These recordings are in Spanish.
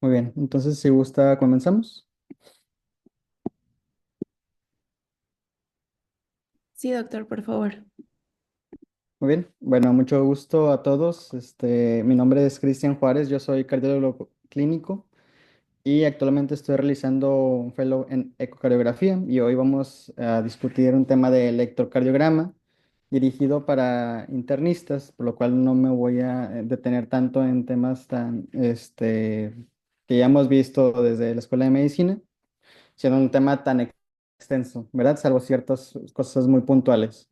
Muy bien, entonces si gusta, comenzamos. Sí, doctor, por favor. Muy bien, bueno, mucho gusto a todos. Mi nombre es Cristian Juárez, yo soy cardiólogo clínico y actualmente estoy realizando un fellow en ecocardiografía y hoy vamos a discutir un tema de electrocardiograma dirigido para internistas, por lo cual no me voy a detener tanto en temas que ya hemos visto desde la Escuela de Medicina, siendo un tema tan extenso, ¿verdad? Salvo ciertas cosas muy puntuales.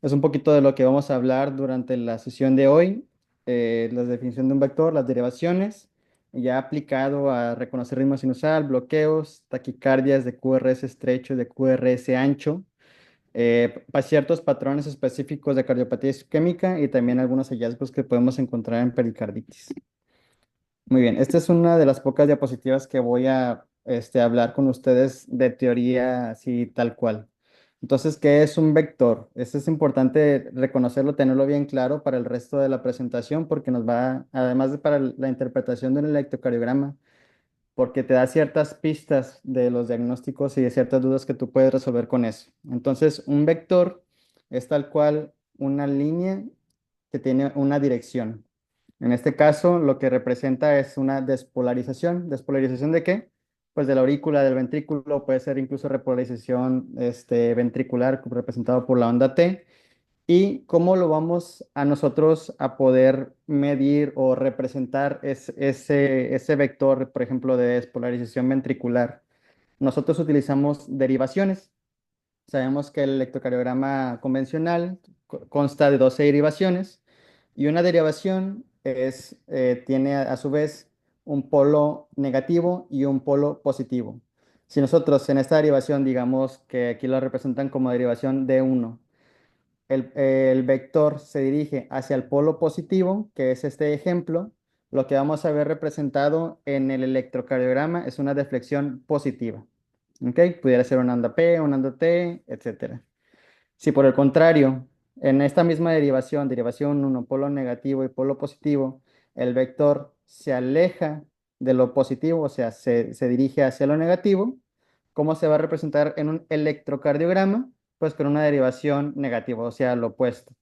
Es un poquito de lo que vamos a hablar durante la sesión de hoy, la definición de un vector, las derivaciones, ya aplicado a reconocer ritmo sinusal, bloqueos, taquicardias de QRS estrecho y de QRS ancho, para ciertos patrones específicos de cardiopatía isquémica y también algunos hallazgos que podemos encontrar en pericarditis. Muy bien, esta es una de las pocas diapositivas que voy a hablar con ustedes de teoría así tal cual. Entonces, ¿qué es un vector? Esto es importante reconocerlo, tenerlo bien claro para el resto de la presentación porque nos va, además de para la interpretación de un electrocardiograma, porque te da ciertas pistas de los diagnósticos y de ciertas dudas que tú puedes resolver con eso. Entonces, un vector es tal cual una línea que tiene una dirección. En este caso, lo que representa es una despolarización. ¿Despolarización de qué? Pues de la aurícula, del ventrículo, puede ser incluso repolarización ventricular representado por la onda T. ¿Y cómo lo vamos a nosotros a poder medir o representar ese vector, por ejemplo, de despolarización ventricular? Nosotros utilizamos derivaciones. Sabemos que el electrocardiograma convencional consta de 12 derivaciones y una derivación tiene a su vez un polo negativo y un polo positivo. Si nosotros en esta derivación digamos que aquí lo representan como derivación de uno, el vector se dirige hacia el polo positivo, que es este ejemplo, lo que vamos a ver representado en el electrocardiograma es una deflexión positiva. ¿Ok? Pudiera ser una onda P, una onda T, etcétera. Si por el contrario, en esta misma derivación, derivación 1, polo negativo y polo positivo, el vector se aleja de lo positivo, o sea, se dirige hacia lo negativo, ¿cómo se va a representar en un electrocardiograma? Pues con una derivación negativa, o sea, lo opuesto,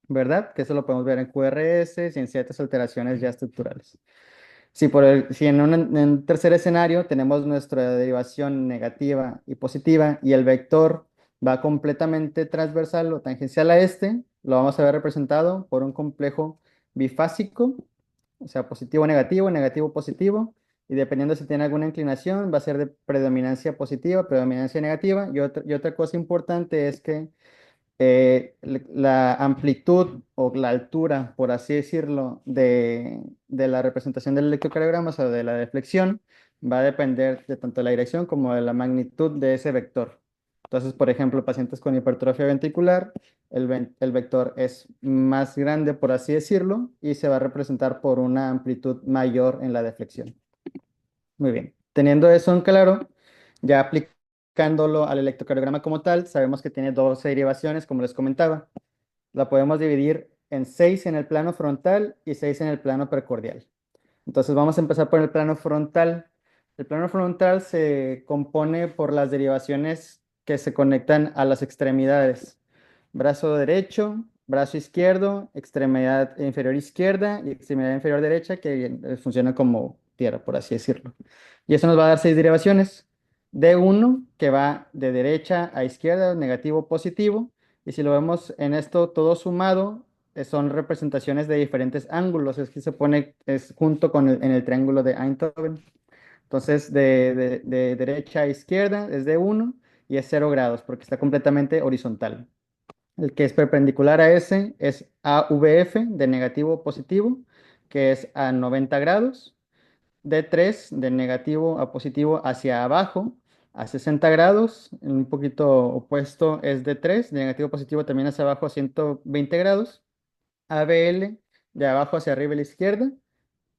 ¿verdad? Que eso lo podemos ver en QRS y en ciertas alteraciones ya estructurales. Si en un tercer escenario tenemos nuestra derivación negativa y positiva y el vector va completamente transversal o tangencial a este, lo vamos a ver representado por un complejo bifásico, o sea, positivo, negativo, positivo, y dependiendo si tiene alguna inclinación, va a ser de predominancia positiva, predominancia negativa, y otra cosa importante es que la amplitud o la altura, por así decirlo, de la representación del electrocardiograma, o sea, de la deflexión, va a depender de tanto la dirección como de la magnitud de ese vector. Entonces, por ejemplo, pacientes con hipertrofia ventricular, el vector es más grande, por así decirlo, y se va a representar por una amplitud mayor en la deflexión. Muy bien. Teniendo eso en claro, ya aplicándolo al electrocardiograma como tal, sabemos que tiene 12 derivaciones, como les comentaba. La podemos dividir en 6 en el plano frontal y 6 en el plano precordial. Entonces vamos a empezar por el plano frontal. El plano frontal se compone por las derivaciones que se conectan a las extremidades. Brazo derecho, brazo izquierdo, extremidad inferior izquierda y extremidad inferior derecha que funciona como tierra, por así decirlo. Y eso nos va a dar 6 derivaciones. D1 que va de derecha a izquierda, negativo, positivo. Y si lo vemos en esto todo sumado, son representaciones de diferentes ángulos. Es que se pone junto con en el triángulo de Einthoven. Entonces, de derecha a izquierda es de uno y es 0 grados porque está completamente horizontal. El que es perpendicular a ese es AVF de negativo a positivo, que es a 90 grados. D3 de negativo a positivo hacia abajo a 60 grados. Un poquito opuesto es D3 de negativo a positivo también hacia abajo a 120 grados. ABL de abajo hacia arriba a la izquierda,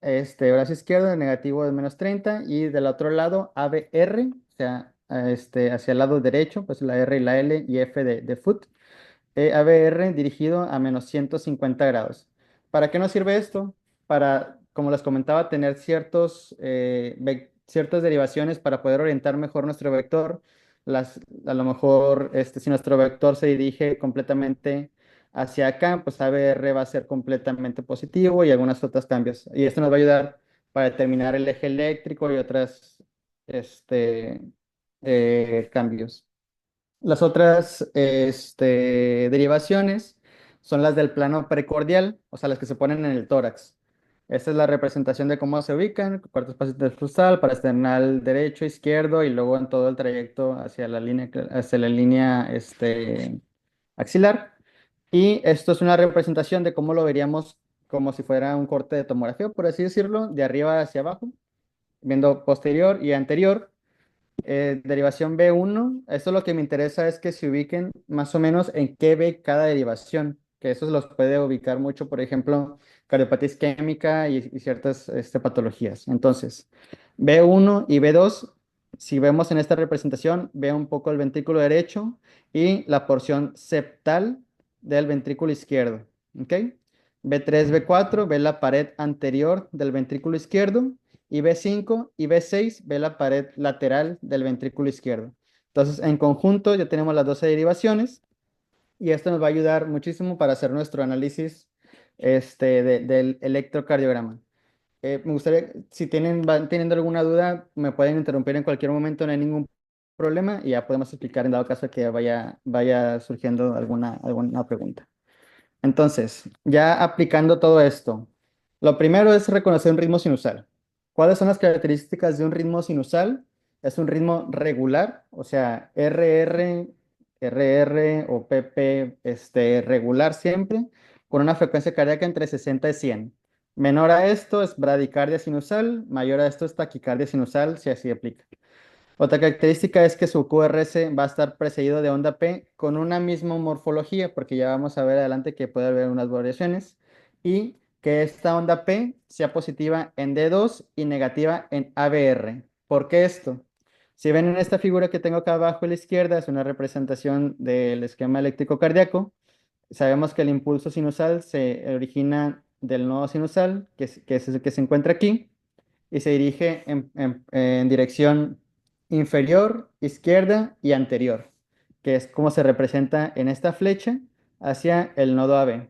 brazo izquierdo de negativo de -30 y del otro lado ABR, o sea, hacia el lado derecho, pues la R y la L y F de foot, ABR dirigido a -150 grados. ¿Para qué nos sirve esto? Para como les comentaba, tener ciertas derivaciones para poder orientar mejor nuestro vector. A lo mejor, si nuestro vector se dirige completamente hacia acá, pues ABR va a ser completamente positivo y algunos otros cambios. Y esto nos va a ayudar para determinar el eje eléctrico y otras este, cambios. Las otras derivaciones son las del plano precordial, o sea, las que se ponen en el tórax. Esta es la representación de cómo se ubican, cuarto espacio intercostal, parasternal derecho, izquierdo y luego en todo el trayecto hacia la línea axilar. Y esto es una representación de cómo lo veríamos como si fuera un corte de tomografía, por así decirlo, de arriba hacia abajo, viendo posterior y anterior. Derivación B1, esto lo que me interesa es que se ubiquen más o menos en qué ve cada derivación, que eso los puede ubicar mucho, por ejemplo, cardiopatía isquémica y ciertas patologías. Entonces, B1 y B2, si vemos en esta representación, ve un poco el ventrículo derecho y la porción septal del ventrículo izquierdo, ¿ok? B3, B4, ve la pared anterior del ventrículo izquierdo y B5 y B6 ve la pared lateral del ventrículo izquierdo. Entonces, en conjunto ya tenemos las 12 derivaciones y esto nos va a ayudar muchísimo para hacer nuestro análisis del electrocardiograma. Me gustaría, si van teniendo alguna duda, me pueden interrumpir en cualquier momento, no hay ningún problema y ya podemos explicar en dado caso que vaya surgiendo alguna pregunta. Entonces, ya aplicando todo esto, lo primero es reconocer un ritmo sinusal. ¿Cuáles son las características de un ritmo sinusal? Es un ritmo regular, o sea, RR o PP regular siempre, con una frecuencia cardíaca entre 60 y 100. Menor a esto es bradicardia sinusal, mayor a esto es taquicardia sinusal, si así aplica. Otra característica es que su QRS va a estar precedido de onda P con una misma morfología, porque ya vamos a ver adelante que puede haber unas variaciones, y que esta onda P sea positiva en D2 y negativa en ABR. ¿Por qué esto? Si ven en esta figura que tengo acá abajo a la izquierda, es una representación del esquema eléctrico cardíaco. Sabemos que el impulso sinusal se origina del nodo sinusal, que es el que se encuentra aquí y se dirige en dirección inferior, izquierda y anterior, que es como se representa en esta flecha hacia el nodo AB.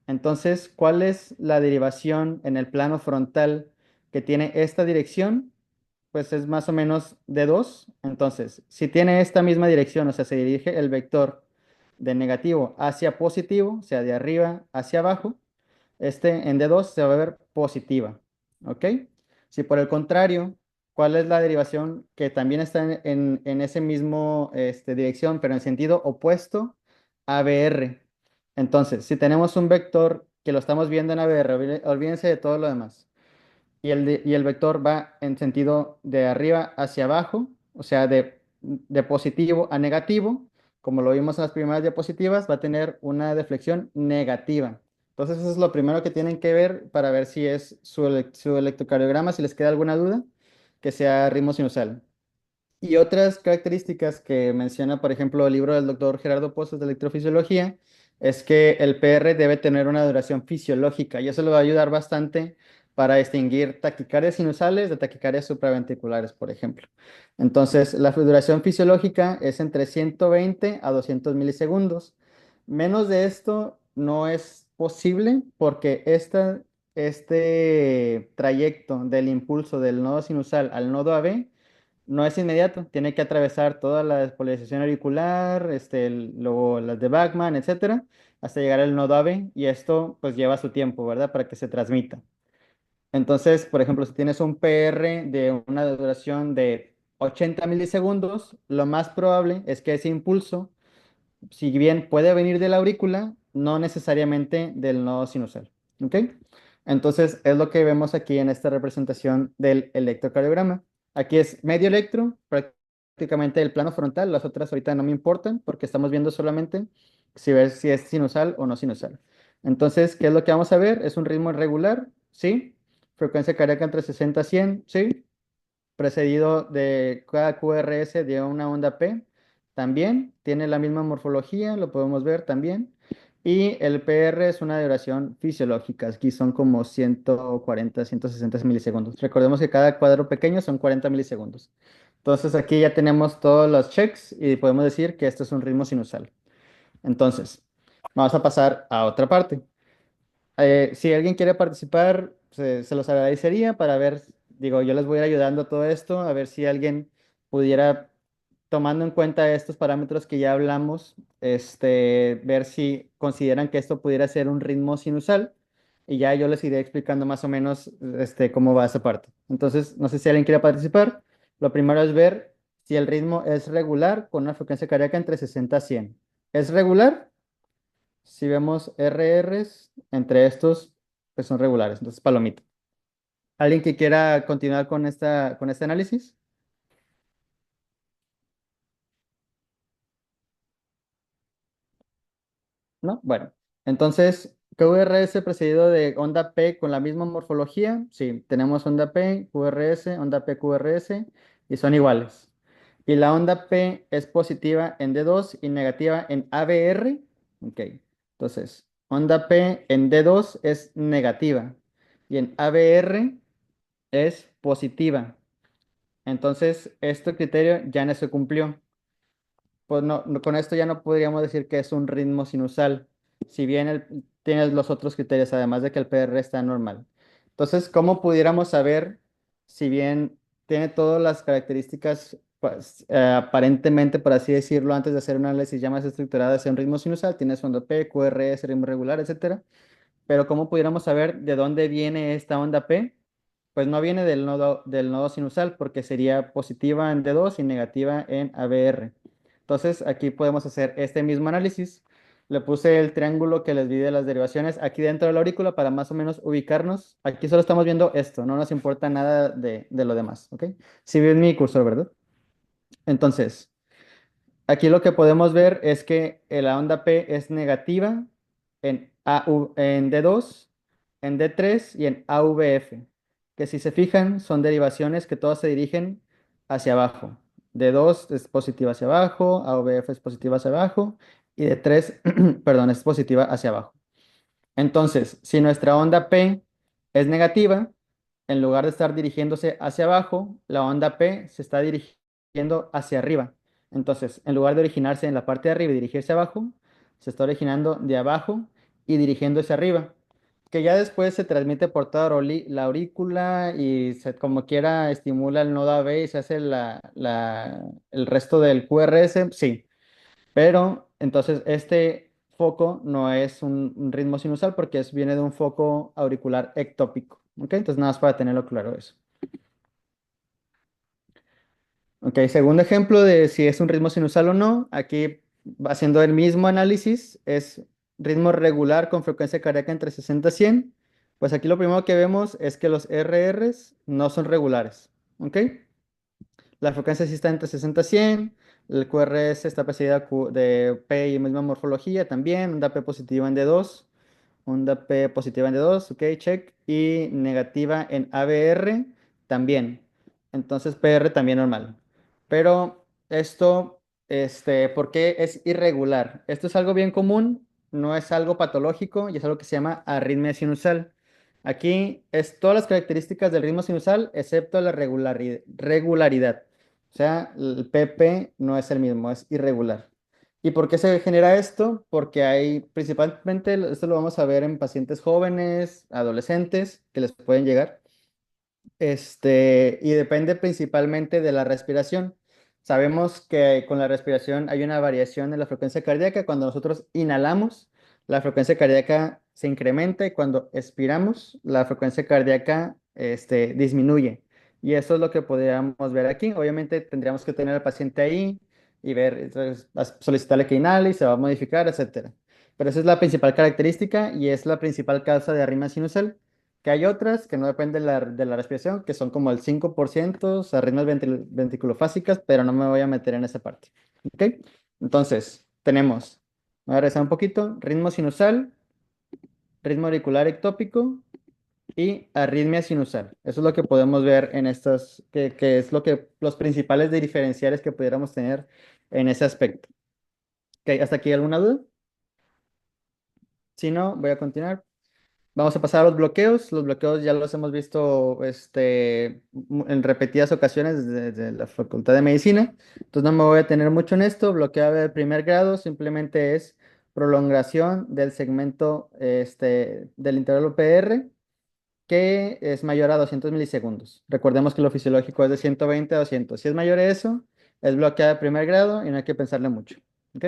Entonces, ¿cuál es la derivación en el plano frontal que tiene esta dirección? Pues es más o menos de 2. Entonces, si tiene esta misma dirección, o sea, se dirige el vector de negativo hacia positivo, o sea, de arriba hacia abajo, en D2 se va a ver positiva, ¿ok? Si por el contrario, ¿cuál es la derivación que también está en ese mismo dirección, pero en sentido opuesto? ABR. Entonces, si tenemos un vector que lo estamos viendo en ABR, olvídense de todo lo demás y el vector va en sentido de arriba hacia abajo, o sea, de positivo a negativo, como lo vimos en las primeras diapositivas, va a tener una deflexión negativa. Entonces, eso es lo primero que tienen que ver para ver si es su electrocardiograma, si les queda alguna duda, que sea ritmo sinusal. Y otras características que menciona, por ejemplo, el libro del doctor Gerardo Pozos de electrofisiología, es que el PR debe tener una duración fisiológica y eso le va a ayudar bastante para distinguir taquicardias sinusales de taquicardias supraventriculares, por ejemplo. Entonces, la duración fisiológica es entre 120 a 200 milisegundos. Menos de esto no es posible porque este trayecto del impulso del nodo sinusal al nodo AB no es inmediato, tiene que atravesar toda la despolarización auricular, luego las de Bachmann, etcétera, hasta llegar al nodo AV y esto pues lleva su tiempo, ¿verdad? Para que se transmita. Entonces, por ejemplo, si tienes un PR de una duración de 80 milisegundos, lo más probable es que ese impulso, si bien puede venir de la aurícula, no necesariamente del nodo sinusal, ¿ok? Entonces, es lo que vemos aquí en esta representación del electrocardiograma. Aquí es medio electro, prácticamente el plano frontal, las otras ahorita no me importan porque estamos viendo solamente si es sinusal o no sinusal. Entonces, ¿qué es lo que vamos a ver? Es un ritmo irregular, ¿sí? Frecuencia cardíaca entre 60 a 100, ¿sí? Precedido de cada QRS de una onda P. También tiene la misma morfología, lo podemos ver también. Y el PR es una duración fisiológica. Aquí son como 140, 160 milisegundos. Recordemos que cada cuadro pequeño son 40 milisegundos. Entonces aquí ya tenemos todos los checks y podemos decir que esto es un ritmo sinusal. Entonces, vamos a pasar a otra parte. Si alguien quiere participar, se los agradecería para ver, digo, yo les voy a ir ayudando a todo esto, a ver si alguien pudiera, tomando en cuenta estos parámetros que ya hablamos, ver si consideran que esto pudiera ser un ritmo sinusal y ya yo les iré explicando más o menos, cómo va esa parte. Entonces, no sé si alguien quiere participar. Lo primero es ver si el ritmo es regular con una frecuencia cardíaca entre 60 a 100. ¿Es regular? Si vemos RRs, entre estos, pues son regulares, entonces palomita. ¿Alguien que quiera continuar con este análisis? ¿No? Bueno, entonces, QRS precedido de onda P con la misma morfología. Sí, tenemos onda P, QRS, onda P, QRS, y son iguales. Y la onda P es positiva en D2 y negativa en ABR. Ok, entonces, onda P en D2 es negativa y en ABR es positiva. Entonces, este criterio ya no se cumplió. Pues con esto ya no podríamos decir que es un ritmo sinusal, si bien tienes los otros criterios, además de que el PR está normal. Entonces, ¿cómo pudiéramos saber si bien tiene todas las características, pues, aparentemente, por así decirlo, antes de hacer un análisis ya más estructurado, hacia un ritmo sinusal? Tienes onda P, QRS, ritmo regular, etcétera. Pero ¿cómo pudiéramos saber de dónde viene esta onda P? Pues no viene del nodo sinusal porque sería positiva en D2 y negativa en ABR. Entonces aquí podemos hacer este mismo análisis. Le puse el triángulo que les di de las derivaciones aquí dentro de la aurícula para más o menos ubicarnos. Aquí solo estamos viendo esto, no nos importa nada de lo demás, ¿ok? Si ven mi cursor, ¿verdad? Entonces, aquí lo que podemos ver es que la onda P es negativa en D2, en D3 y en AVF, que si se fijan son derivaciones que todas se dirigen hacia abajo. D2 es positiva hacia abajo, AVF es positiva hacia abajo y D3, perdón, es positiva hacia abajo. Entonces, si nuestra onda P es negativa, en lugar de estar dirigiéndose hacia abajo, la onda P se está dirigiendo hacia arriba. Entonces, en lugar de originarse en la parte de arriba y dirigirse abajo, se está originando de abajo y dirigiéndose arriba, que ya después se transmite por toda la aurícula y como quiera estimula el nodo AB y se hace el resto del QRS, sí. Pero entonces este foco no es un ritmo sinusal porque viene de un foco auricular ectópico. ¿Ok? Entonces nada más para tenerlo claro eso. Ok, segundo ejemplo de si es un ritmo sinusal o no. Aquí haciendo el mismo análisis es ritmo regular con frecuencia cardíaca entre 60 y 100. Pues aquí lo primero que vemos es que los RRs no son regulares. ¿Ok? La frecuencia sí está entre 60 y 100. El QRS está precedida de P y misma morfología también. Onda P positiva en D2. Onda P positiva en D2. Ok, check. Y negativa en ABR también. Entonces PR también normal. Pero esto, ¿por qué es irregular? Esto es algo bien común. No es algo patológico y es algo que se llama arritmia sinusal. Aquí es todas las características del ritmo sinusal excepto la regularidad. O sea, el PP no es el mismo, es irregular. ¿Y por qué se genera esto? Porque hay, principalmente, esto lo vamos a ver en pacientes jóvenes, adolescentes, que les pueden llegar. Y depende principalmente de la respiración. Sabemos que con la respiración hay una variación en la frecuencia cardíaca. Cuando nosotros inhalamos, la frecuencia cardíaca se incrementa y cuando expiramos, la frecuencia cardíaca, disminuye. Y eso es lo que podríamos ver aquí. Obviamente tendríamos que tener al paciente ahí y ver, entonces, solicitarle que inhale y se va a modificar, etcétera. Pero esa es la principal característica y es la principal causa de arritmia sinusal. Que hay otras que no dependen de la respiración, que son como el 5%, o sea, arritmias ventriculofásicas, pero no me voy a meter en esa parte. ¿Ok? Entonces, tenemos, voy a regresar un poquito, ritmo sinusal, ritmo auricular ectópico y arritmia sinusal. Eso es lo que podemos ver en estas, que es lo que, los principales diferenciales que pudiéramos tener en ese aspecto. ¿Ok? ¿Hasta aquí alguna duda? Si no, voy a continuar. Vamos a pasar a los bloqueos. Los bloqueos ya los hemos visto en repetidas ocasiones desde la Facultad de Medicina. Entonces no me voy a tener mucho en esto. Bloqueo de primer grado simplemente es prolongación del segmento del intervalo PR que es mayor a 200 milisegundos. Recordemos que lo fisiológico es de 120 a 200. Si es mayor a eso, es bloqueo de primer grado y no hay que pensarle mucho. ¿Ok?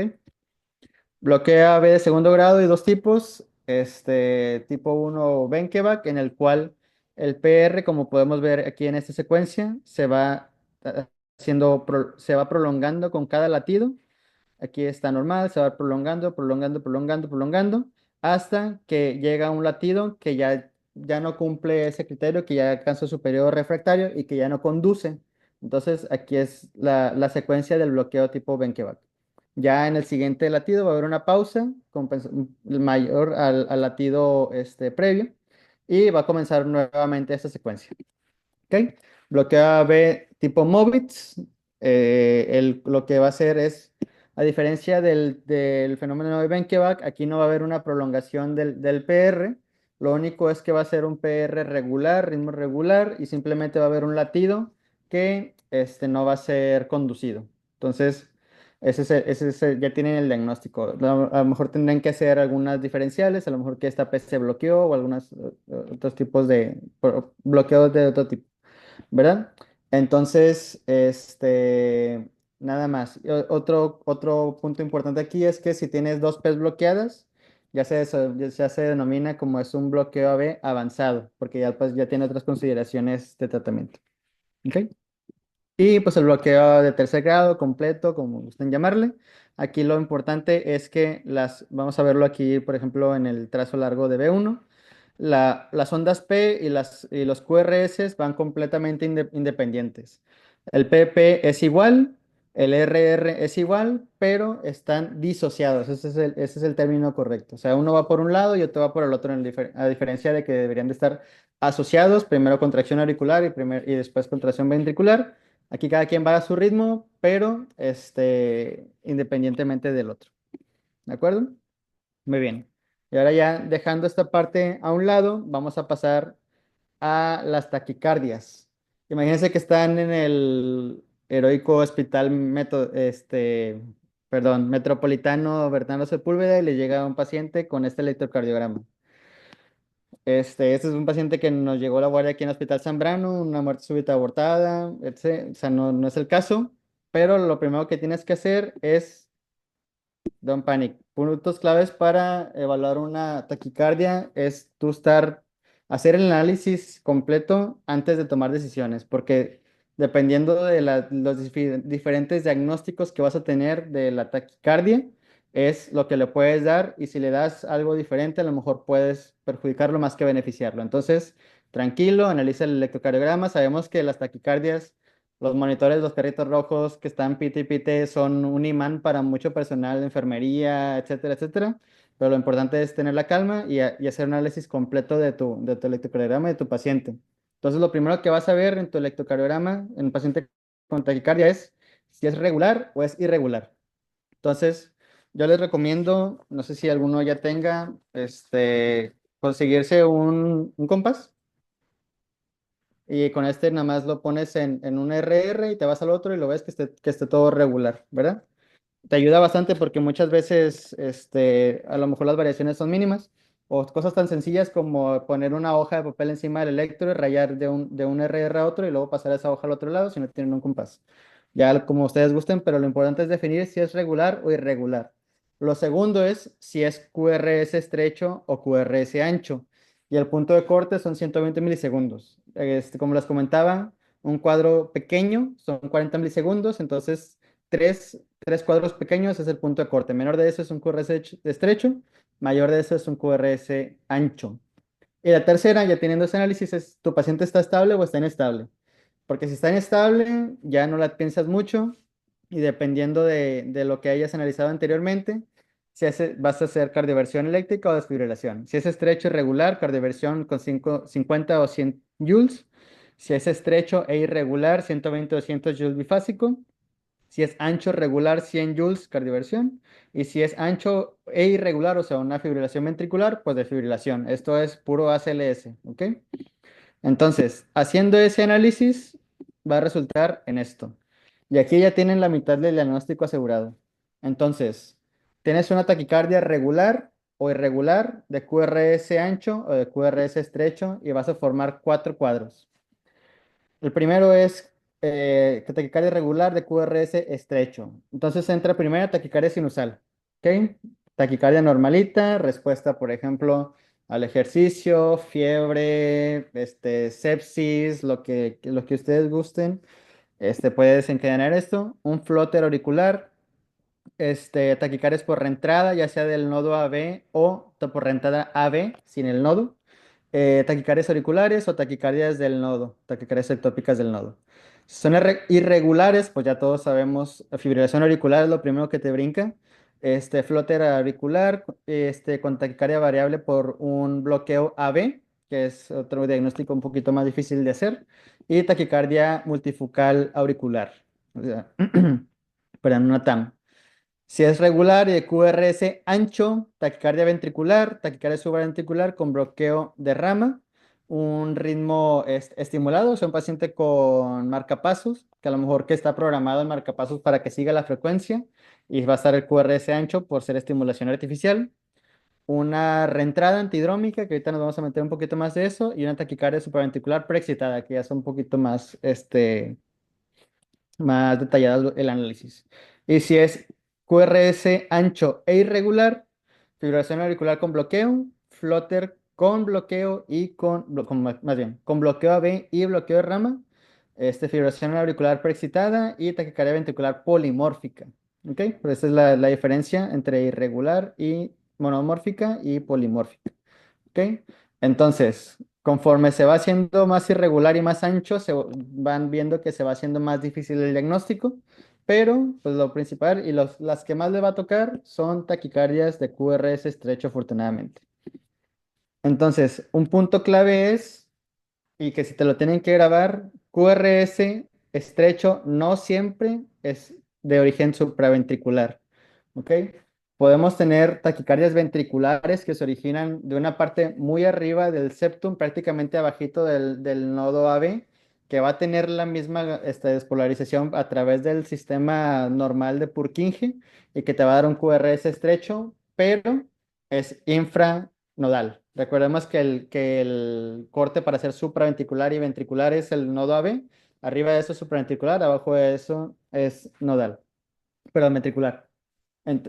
Bloquea B de segundo grado y dos tipos. Tipo uno Benkevac, en el cual el PR, como podemos ver aquí en esta secuencia, se va prolongando con cada latido. Aquí está normal, se va prolongando, prolongando, prolongando, prolongando, hasta que llega a un latido que ya no cumple ese criterio, que ya alcanzó su periodo refractario y que ya no conduce. Entonces, aquí es la secuencia del bloqueo tipo Benkevac. Ya en el siguiente latido va a haber una pausa mayor al latido previo y va a comenzar nuevamente esta secuencia. ¿Ok? Bloqueo B tipo Movitz, lo que va a hacer es, a diferencia del fenómeno de Benkevac, aquí no va a haber una prolongación del PR, lo único es que va a ser un PR regular, ritmo regular, y simplemente va a haber un latido que no va a ser conducido. Entonces, ya tienen el diagnóstico. A lo mejor tendrán que hacer algunas diferenciales, a lo mejor que esta P se bloqueó o algunos otros tipos de bloqueos de otro tipo. ¿Verdad? Entonces, nada más. Otro punto importante aquí es que si tienes dos P's bloqueadas, ya se denomina como es un bloqueo AB avanzado, porque ya, pues, ya tiene otras consideraciones de tratamiento. ¿Ok? Y pues el bloqueo de tercer grado, completo, como gusten llamarle. Aquí lo importante es que vamos a verlo aquí, por ejemplo, en el trazo largo de B1. Las ondas P y los QRS van completamente independientes. El PP es igual, el RR es igual, pero están disociados. Ese es el término correcto. O sea, uno va por un lado y otro va por el otro, a diferencia de que deberían de estar asociados, primero contracción auricular y después contracción ventricular. Aquí cada quien va a su ritmo, pero independientemente del otro. ¿De acuerdo? Muy bien. Y ahora ya dejando esta parte a un lado, vamos a pasar a las taquicardias. Imagínense que están en el heroico hospital metropolitano Bernardo Sepúlveda y le llega un paciente con este electrocardiograma. Este es un paciente que nos llegó a la guardia aquí en el Hospital Zambrano, una muerte súbita abortada, etc. O sea, no es el caso, pero lo primero que tienes que hacer es Don't panic. Puntos claves para evaluar una taquicardia es hacer el análisis completo antes de tomar decisiones, porque dependiendo de los diferentes diagnósticos que vas a tener de la taquicardia, es lo que le puedes dar y si le das algo diferente, a lo mejor puedes perjudicarlo más que beneficiarlo. Entonces, tranquilo, analiza el electrocardiograma. Sabemos que las taquicardias, los monitores, los carritos rojos que están pite y pite son un imán para mucho personal de enfermería, etcétera, etcétera. Pero lo importante es tener la calma y hacer un análisis completo de tu electrocardiograma y de tu paciente. Entonces, lo primero que vas a ver en tu electrocardiograma en un paciente con taquicardia es si es regular o es irregular. Entonces, yo les recomiendo, no sé si alguno ya tenga, conseguirse un compás y con este nada más lo pones en un RR y te vas al otro y lo ves que esté todo regular, ¿verdad? Te ayuda bastante porque muchas veces a lo mejor las variaciones son mínimas o cosas tan sencillas como poner una hoja de papel encima del electro y rayar de un RR a otro y luego pasar esa hoja al otro lado si no tienen un compás. Ya como ustedes gusten, pero lo importante es definir si es regular o irregular. Lo segundo es si es QRS estrecho o QRS ancho. Y el punto de corte son 120 milisegundos. Como les comentaba, un cuadro pequeño son 40 milisegundos, entonces tres cuadros pequeños es el punto de corte. Menor de eso es un QRS estrecho, mayor de eso es un QRS ancho. Y la tercera, ya teniendo ese análisis, es ¿tu paciente está estable o está inestable? Porque si está inestable, ya no la piensas mucho y dependiendo de lo que hayas analizado anteriormente, vas a hacer cardioversión eléctrica o desfibrilación. Si es estrecho y regular, cardioversión con 50 o 100 joules. Si es estrecho e irregular, 120 o 200 joules bifásico. Si es ancho regular, 100 joules cardioversión. Y si es ancho e irregular, o sea, una fibrilación ventricular, pues desfibrilación. Esto es puro ACLS, ¿ok? Entonces, haciendo ese análisis, va a resultar en esto. Y aquí ya tienen la mitad del diagnóstico asegurado. Entonces, tienes una taquicardia regular o irregular de QRS ancho o de QRS estrecho y vas a formar cuatro cuadros. El primero es taquicardia regular de QRS estrecho. Entonces entra primero taquicardia sinusal. ¿Ok? Taquicardia normalita, respuesta, por ejemplo, al ejercicio, fiebre, sepsis, lo que ustedes gusten. Puede desencadenar esto. Un flóter auricular, taquicardias por reentrada, ya sea del nodo AB o por reentrada AB sin el nodo. Taquicardias auriculares o taquicardias del nodo, taquicardias ectópicas del nodo. Si son irregulares, pues ya todos sabemos, fibrilación auricular es lo primero que te brinca. Flóter auricular, con taquicardia variable por un bloqueo AB, que es otro diagnóstico un poquito más difícil de hacer, y taquicardia multifocal auricular, o sea, pero en una TAM. Si es regular y de QRS ancho, taquicardia ventricular, taquicardia supraventricular con bloqueo de rama, un ritmo estimulado, o sea, un paciente con marcapasos, que a lo mejor que está programado en marcapasos para que siga la frecuencia y va a estar el QRS ancho por ser estimulación artificial, una reentrada antidrómica, que ahorita nos vamos a meter un poquito más de eso, y una taquicardia supraventricular preexcitada, que ya son un poquito más detallado el análisis. Y si es QRS ancho e irregular, fibrilación auricular con bloqueo, flóter con bloqueo y más bien, con bloqueo AB y bloqueo de rama, fibrilación auricular preexcitada y taquicardia ventricular polimórfica. ¿Ok? Pero esa es la diferencia entre irregular y monomórfica y polimórfica. ¿Ok? Entonces, conforme se va haciendo más irregular y más ancho, van viendo que se va haciendo más difícil el diagnóstico, pero pues lo principal y las que más le va a tocar son taquicardias de QRS estrecho, afortunadamente. Entonces, un punto clave es, y que si te lo tienen que grabar, QRS estrecho no siempre es de origen supraventricular. ¿Ok? Podemos tener taquicardias ventriculares que se originan de una parte muy arriba del septum, prácticamente abajito del nodo AB, que va a tener la misma despolarización a través del sistema normal de Purkinje y que te va a dar un QRS estrecho, pero es infranodal. Recordemos que el corte para hacer supraventricular y ventricular es el nodo AB. Arriba de eso es supraventricular, abajo de eso es nodal, perdón, ventricular.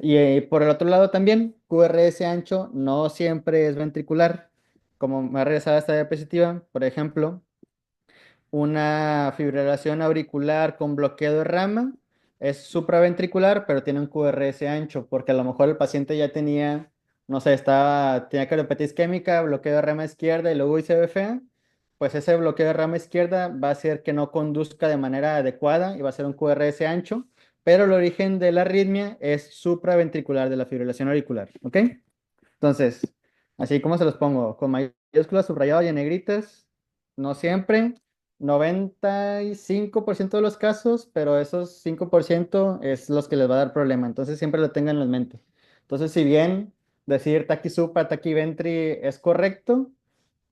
Y por el otro lado también, QRS ancho no siempre es ventricular. Como me ha regresado esta diapositiva, por ejemplo, una fibrilación auricular con bloqueo de rama es supraventricular, pero tiene un QRS ancho, porque a lo mejor el paciente ya tenía, no sé, tenía cardiopatía isquémica, bloqueo de rama izquierda y luego ICBFA, pues ese bloqueo de rama izquierda va a hacer que no conduzca de manera adecuada y va a ser un QRS ancho, pero el origen de la arritmia es supraventricular de la fibrilación auricular, ¿ok? Entonces, así como se los pongo, con mayúsculas subrayadas y en negritas, no siempre, 95% de los casos, pero esos 5% es los que les va a dar problema, entonces siempre lo tengan en mente. Entonces, si bien decir taqui supra, taqui ventri es correcto,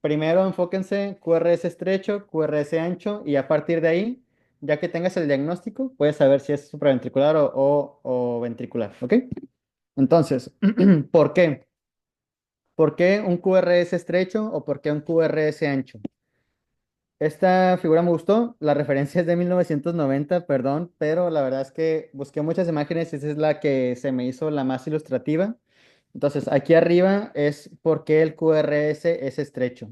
primero enfóquense QRS estrecho, QRS ancho, y a partir de ahí, ya que tengas el diagnóstico, puedes saber si es supraventricular o ventricular, ¿ok? Entonces, ¿por qué? ¿Por qué un QRS estrecho o por qué un QRS ancho? Esta figura me gustó, la referencia es de 1990, perdón, pero la verdad es que busqué muchas imágenes y esa es la que se me hizo la más ilustrativa. Entonces, aquí arriba es por qué el QRS es estrecho.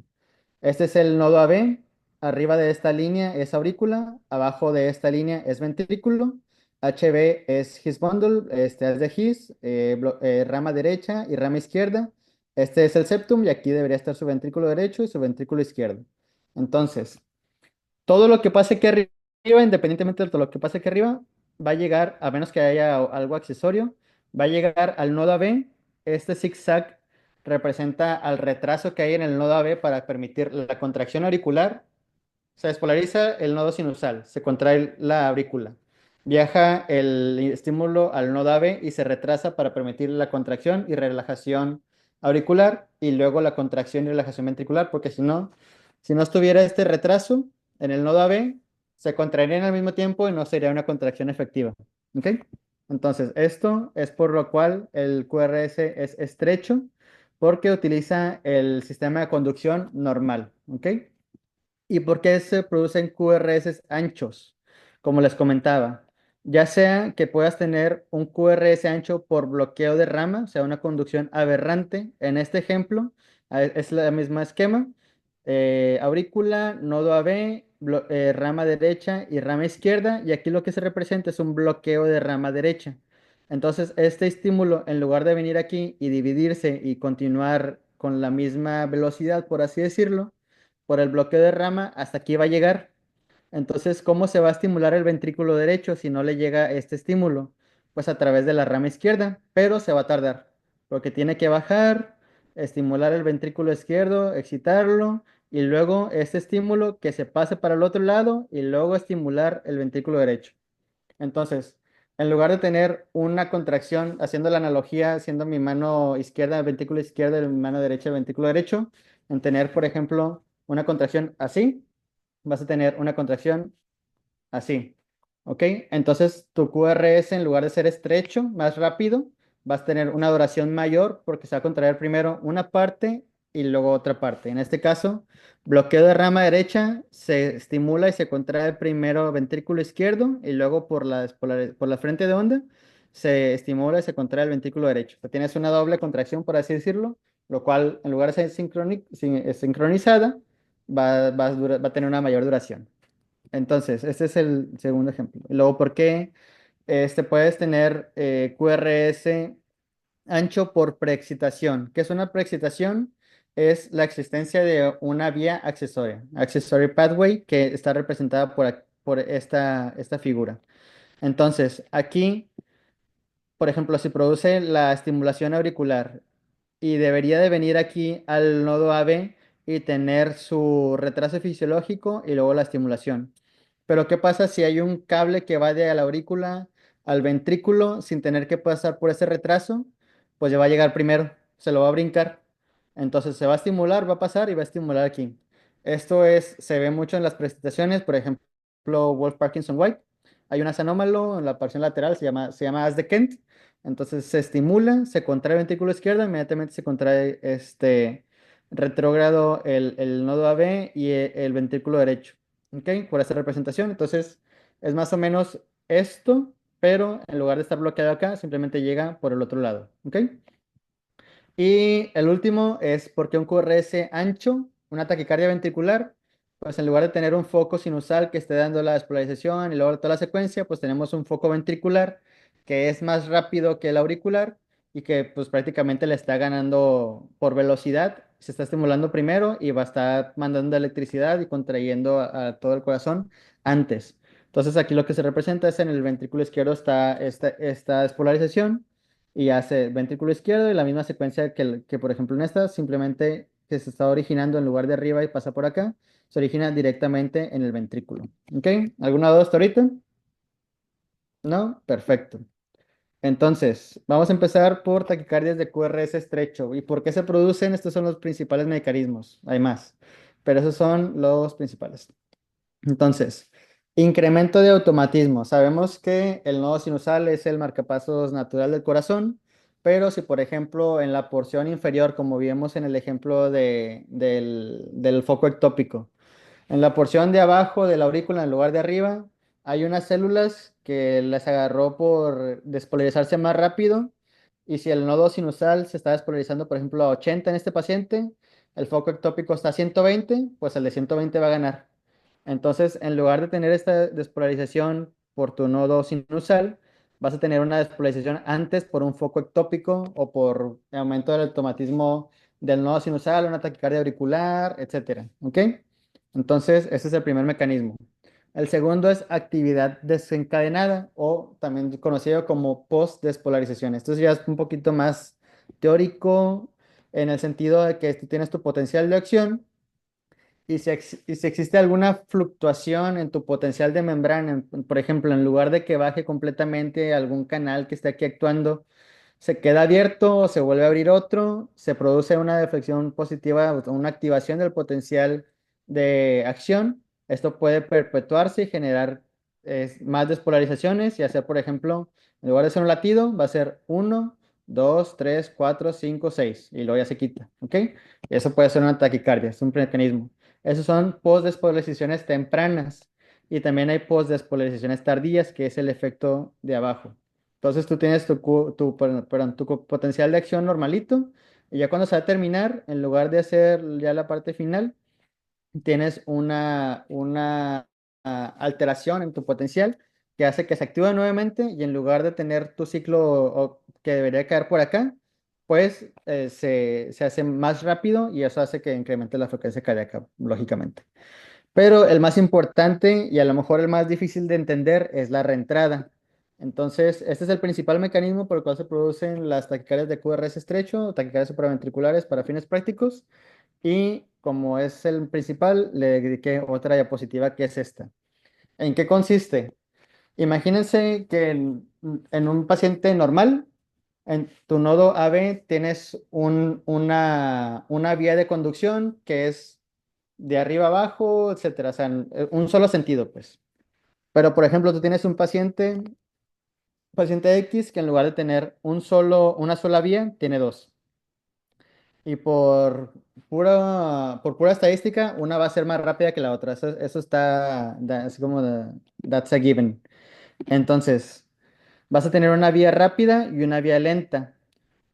Este es el nodo AB, arriba de esta línea es aurícula, abajo de esta línea es ventrículo, HB es His bundle, este es de His, rama derecha y rama izquierda. Este es el septum y aquí debería estar su ventrículo derecho y su ventrículo izquierdo. Entonces, todo lo que pase aquí arriba, independientemente de todo lo que pase aquí arriba, va a llegar, a menos que haya algo accesorio, va a llegar al nodo AB. Este zigzag representa al retraso que hay en el nodo AB para permitir la contracción auricular. Se despolariza el nodo sinusal, se contrae la aurícula. Viaja el estímulo al nodo AB y se retrasa para permitir la contracción y relajación auricular y luego la contracción y relajación ventricular, porque si no estuviera este retraso en el nodo AB, se contraerían al mismo tiempo y no sería una contracción efectiva. ¿Ok? Entonces, esto es por lo cual el QRS es estrecho, porque utiliza el sistema de conducción normal. ¿Ok? ¿Y por qué se producen QRS anchos? Como les comentaba, ya sea que puedas tener un QRS ancho por bloqueo de rama, o sea, una conducción aberrante. En este ejemplo, es la misma esquema. Aurícula, nodo AB, rama derecha y rama izquierda. Y aquí lo que se representa es un bloqueo de rama derecha. Entonces, este estímulo, en lugar de venir aquí y dividirse y continuar con la misma velocidad, por así decirlo, por el bloqueo de rama, hasta aquí va a llegar. Entonces, ¿cómo se va a estimular el ventrículo derecho si no le llega este estímulo? Pues a través de la rama izquierda, pero se va a tardar, porque tiene que bajar, estimular el ventrículo izquierdo, excitarlo, y luego este estímulo que se pase para el otro lado y luego estimular el ventrículo derecho. Entonces, en lugar de tener una contracción, haciendo la analogía, siendo mi mano izquierda el ventrículo izquierdo y mi mano derecha el ventrículo derecho, en tener, por ejemplo, una contracción así, vas a tener una contracción así. ¿Ok? Entonces, tu QRS, en lugar de ser estrecho, más rápido, vas a tener una duración mayor porque se va a contraer primero una parte y luego otra parte. En este caso, bloqueo de rama derecha, se estimula y se contrae primero ventrículo izquierdo y luego por la frente de onda se estimula y se contrae el ventrículo derecho. O sea, tienes una doble contracción, por así decirlo, lo cual, en lugar de ser sincronizada, va a tener una mayor duración. Entonces, este es el segundo ejemplo. Y luego, ¿por qué puedes tener QRS ancho por preexcitación? ¿Qué es una preexcitación? Es la existencia de una vía accesoria, accessory pathway, que está representada por esta figura. Entonces, aquí, por ejemplo, si produce la estimulación auricular y debería de venir aquí al nodo AB y tener su retraso fisiológico y luego la estimulación. Pero ¿qué pasa si hay un cable que va de la aurícula al ventrículo sin tener que pasar por ese retraso? Pues ya va a llegar primero, se lo va a brincar. Entonces se va a estimular, va a pasar y va a estimular aquí. Se ve mucho en las presentaciones, por ejemplo, Wolf Parkinson White. Hay un anómalo en la porción lateral, se llama As de Kent. Entonces se estimula, se contrae el ventrículo izquierdo, inmediatamente se contrae retrógrado el nodo AB y el ventrículo derecho. ¿Ok? Por esta representación. Entonces es más o menos esto, pero en lugar de estar bloqueado acá, simplemente llega por el otro lado. ¿Ok? Y el último es porque un QRS ancho, una taquicardia ventricular, pues en lugar de tener un foco sinusal que esté dando la despolarización y luego toda la secuencia, pues tenemos un foco ventricular que es más rápido que el auricular y que pues prácticamente le está ganando por velocidad, se está estimulando primero y va a estar mandando electricidad y contrayendo a todo el corazón antes. Entonces aquí lo que se representa es en el ventrículo izquierdo está esta despolarización y hace ventrículo izquierdo y la misma secuencia que por ejemplo en esta, simplemente que se está originando en lugar de arriba y pasa por acá, se origina directamente en el ventrículo. ¿Ok? ¿Alguna duda hasta ahorita? ¿No? Perfecto. Entonces, vamos a empezar por taquicardias de QRS estrecho. ¿Y por qué se producen? Estos son los principales mecanismos. Hay más, pero esos son los principales. Entonces, incremento de automatismo. Sabemos que el nodo sinusal es el marcapasos natural del corazón, pero si por ejemplo en la porción inferior, como vimos en el ejemplo del foco ectópico, en la porción de abajo de la aurícula, en lugar de arriba, hay unas células que las agarró por despolarizarse más rápido. Y si el nodo sinusal se está despolarizando, por ejemplo, a 80 en este paciente, el foco ectópico está a 120, pues el de 120 va a ganar. Entonces, en lugar de tener esta despolarización por tu nodo sinusal, vas a tener una despolarización antes por un foco ectópico o por aumento del automatismo del nodo sinusal, una taquicardia auricular, etcétera. ¿Ok? Entonces, ese es el primer mecanismo. El segundo es actividad desencadenada o también conocido como post-despolarización. Esto ya es un poquito más teórico en el sentido de que tú tienes tu potencial de acción y si existe alguna fluctuación en tu potencial de membrana, por ejemplo, en lugar de que baje completamente algún canal que esté aquí actuando, se queda abierto o se vuelve a abrir otro, se produce una deflexión positiva o una activación del potencial de acción. Esto puede perpetuarse y generar más despolarizaciones y hacer, por ejemplo, en lugar de ser un latido, va a ser uno, 2, 3, 4, 5, 6 y luego ya se quita, ¿ok? Eso puede ser una taquicardia, es un mecanismo. Esos son postdespolarizaciones tempranas y también hay postdespolarizaciones tardías, que es el efecto de abajo. Entonces tú tienes tu potencial de acción normalito y ya cuando se va a terminar, en lugar de hacer ya la parte final, tienes una alteración en tu potencial que hace que se active nuevamente y en lugar de tener tu ciclo que debería caer por acá, pues se hace más rápido y eso hace que incremente la frecuencia cardíaca, lógicamente. Pero el más importante y a lo mejor el más difícil de entender es la reentrada. Entonces, este es el principal mecanismo por el cual se producen las taquicardias de QRS estrecho o taquicardias supraventriculares para fines prácticos. Y como es el principal, le dediqué otra diapositiva que es esta. ¿En qué consiste? Imagínense que en un paciente normal, en tu nodo AB tienes una vía de conducción que es de arriba abajo, etcétera, o sea, en un solo sentido, pues. Pero, por ejemplo, tú tienes un paciente X que en lugar de tener una sola vía, tiene dos. Y por pura estadística, una va a ser más rápida que la otra. Eso está, es como that's a given. Entonces, vas a tener una vía rápida y una vía lenta.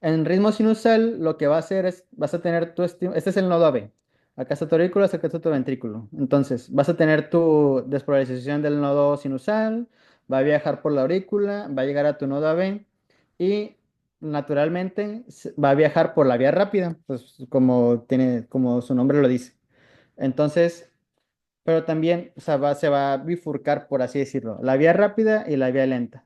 En ritmo sinusal, lo que va a hacer es, vas a tener este es el nodo AB. Acá está tu aurícula, acá está tu ventrículo. Entonces, vas a tener tu despolarización del nodo sinusal, va a viajar por la aurícula, va a llegar a tu nodo AB y naturalmente va a viajar por la vía rápida, pues como su nombre lo dice. Entonces, pero también o sea, se va a bifurcar, por así decirlo, la vía rápida y la vía lenta.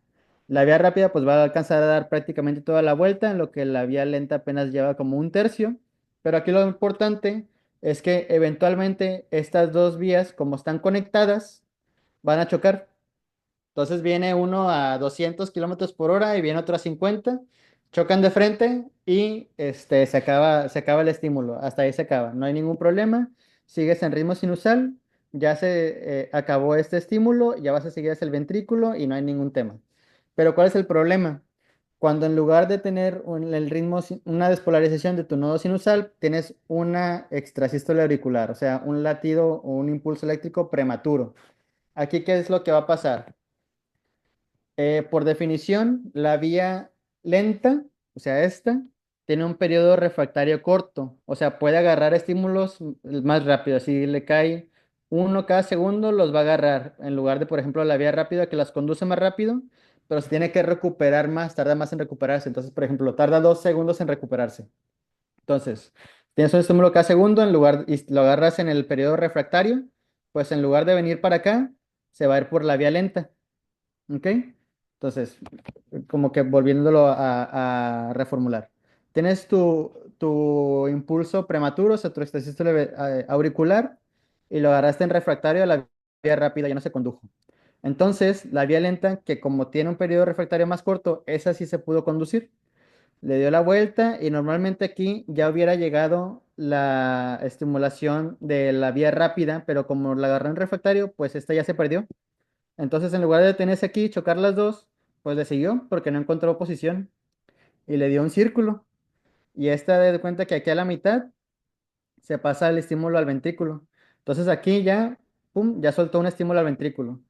La vía rápida pues va a alcanzar a dar prácticamente toda la vuelta, en lo que la vía lenta apenas lleva como un tercio, pero aquí lo importante es que eventualmente estas dos vías, como están conectadas, van a chocar. Entonces viene uno a 200 kilómetros por hora y viene otro a 50, chocan de frente y se acaba el estímulo. Hasta ahí se acaba, no hay ningún problema. Sigues en ritmo sinusal, ya se acabó este estímulo, ya vas a seguir hacia el ventrículo y no hay ningún tema. Pero ¿cuál es el problema? Cuando en lugar de tener el ritmo, una despolarización de tu nodo sinusal, tienes una extrasístole auricular, o sea, un latido o un impulso eléctrico prematuro. Aquí, ¿qué es lo que va a pasar? Por definición, la vía lenta, o sea, esta, tiene un periodo refractario corto, o sea, puede agarrar estímulos más rápido. Si le cae uno cada segundo, los va a agarrar, en lugar de, por ejemplo, la vía rápida que las conduce más rápido, pero se tiene que recuperar más, tarda más en recuperarse. Entonces, por ejemplo, tarda 2 segundos en recuperarse. Entonces, tienes un estímulo cada segundo, y lo agarras en el periodo refractario, pues en lugar de venir para acá, se va a ir por la vía lenta. ¿Ok? Entonces, como que volviéndolo a reformular. Tienes tu impulso prematuro, o sea, tu extrasístole auricular, y lo agarraste en refractario a la vía rápida, ya no se condujo. Entonces, la vía lenta, que como tiene un periodo refractario más corto, esa sí se pudo conducir. Le dio la vuelta y normalmente aquí ya hubiera llegado la estimulación de la vía rápida, pero como la agarró en refractario, pues esta ya se perdió. Entonces, en lugar de detenerse aquí y chocar las dos, pues le siguió porque no encontró posición y le dio un círculo. Y esta de cuenta que aquí a la mitad se pasa el estímulo al ventrículo. Entonces aquí ya, pum, ya soltó un estímulo al ventrículo.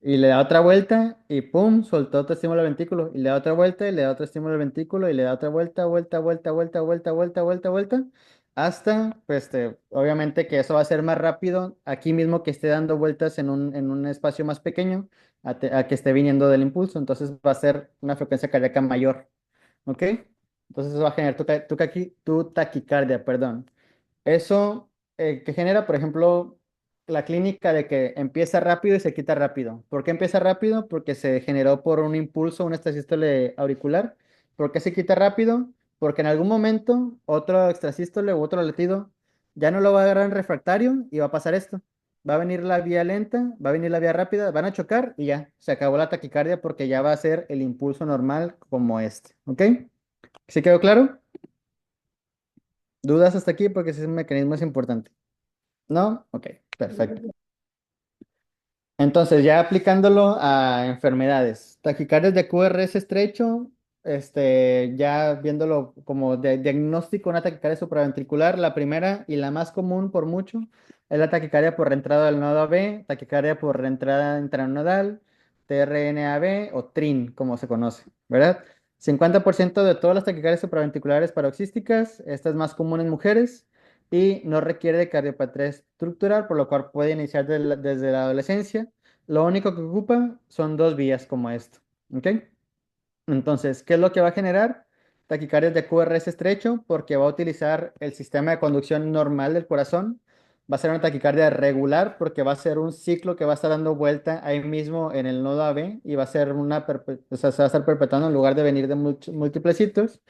Y le da otra vuelta y pum, soltó otro estímulo al ventrículo. Y le da otra vuelta y le da otro estímulo al ventrículo y le da otra vuelta, vuelta, vuelta, vuelta, vuelta, vuelta, vuelta, vuelta. Hasta, pues, obviamente que eso va a ser más rápido aquí mismo que esté dando vueltas en un espacio más pequeño a que esté viniendo del impulso. Entonces va a ser una frecuencia cardíaca mayor. ¿Ok? Entonces eso va a generar tu taquicardia, perdón. Eso que genera, por ejemplo, la clínica de que empieza rápido y se quita rápido. ¿Por qué empieza rápido? Porque se generó por un impulso, una extrasístole auricular. ¿Por qué se quita rápido? Porque en algún momento otro extrasístole u otro latido ya no lo va a agarrar en refractario y va a pasar esto. Va a venir la vía lenta, va a venir la vía rápida, van a chocar y ya, se acabó la taquicardia porque ya va a ser el impulso normal como este, ¿ok? ¿Sí quedó claro? ¿Dudas hasta aquí? Porque ese es un mecanismo es importante. ¿No? Ok, perfecto. Entonces, ya aplicándolo a enfermedades, taquicardias de QRS estrecho, ya viéndolo como de diagnóstico, una taquicardia supraventricular, la primera y la más común por mucho es la taquicardia por reentrada del nodo AB, taquicardia por reentrada intranodal, TRNAB o TRIN, como se conoce, ¿verdad? 50% de todas las taquicardias supraventriculares paroxísticas, esta es más común en mujeres y no requiere de cardiopatía estructural, por lo cual puede iniciar desde la adolescencia. Lo único que ocupa son dos vías como esto, ¿ok? Entonces, ¿qué es lo que va a generar? Taquicardias de QRS estrecho, porque va a utilizar el sistema de conducción normal del corazón. Va a ser una taquicardia regular, porque va a ser un ciclo que va a estar dando vuelta ahí mismo en el nodo AB y va a ser o sea, se va a estar perpetuando en lugar de venir de múltiples sitios.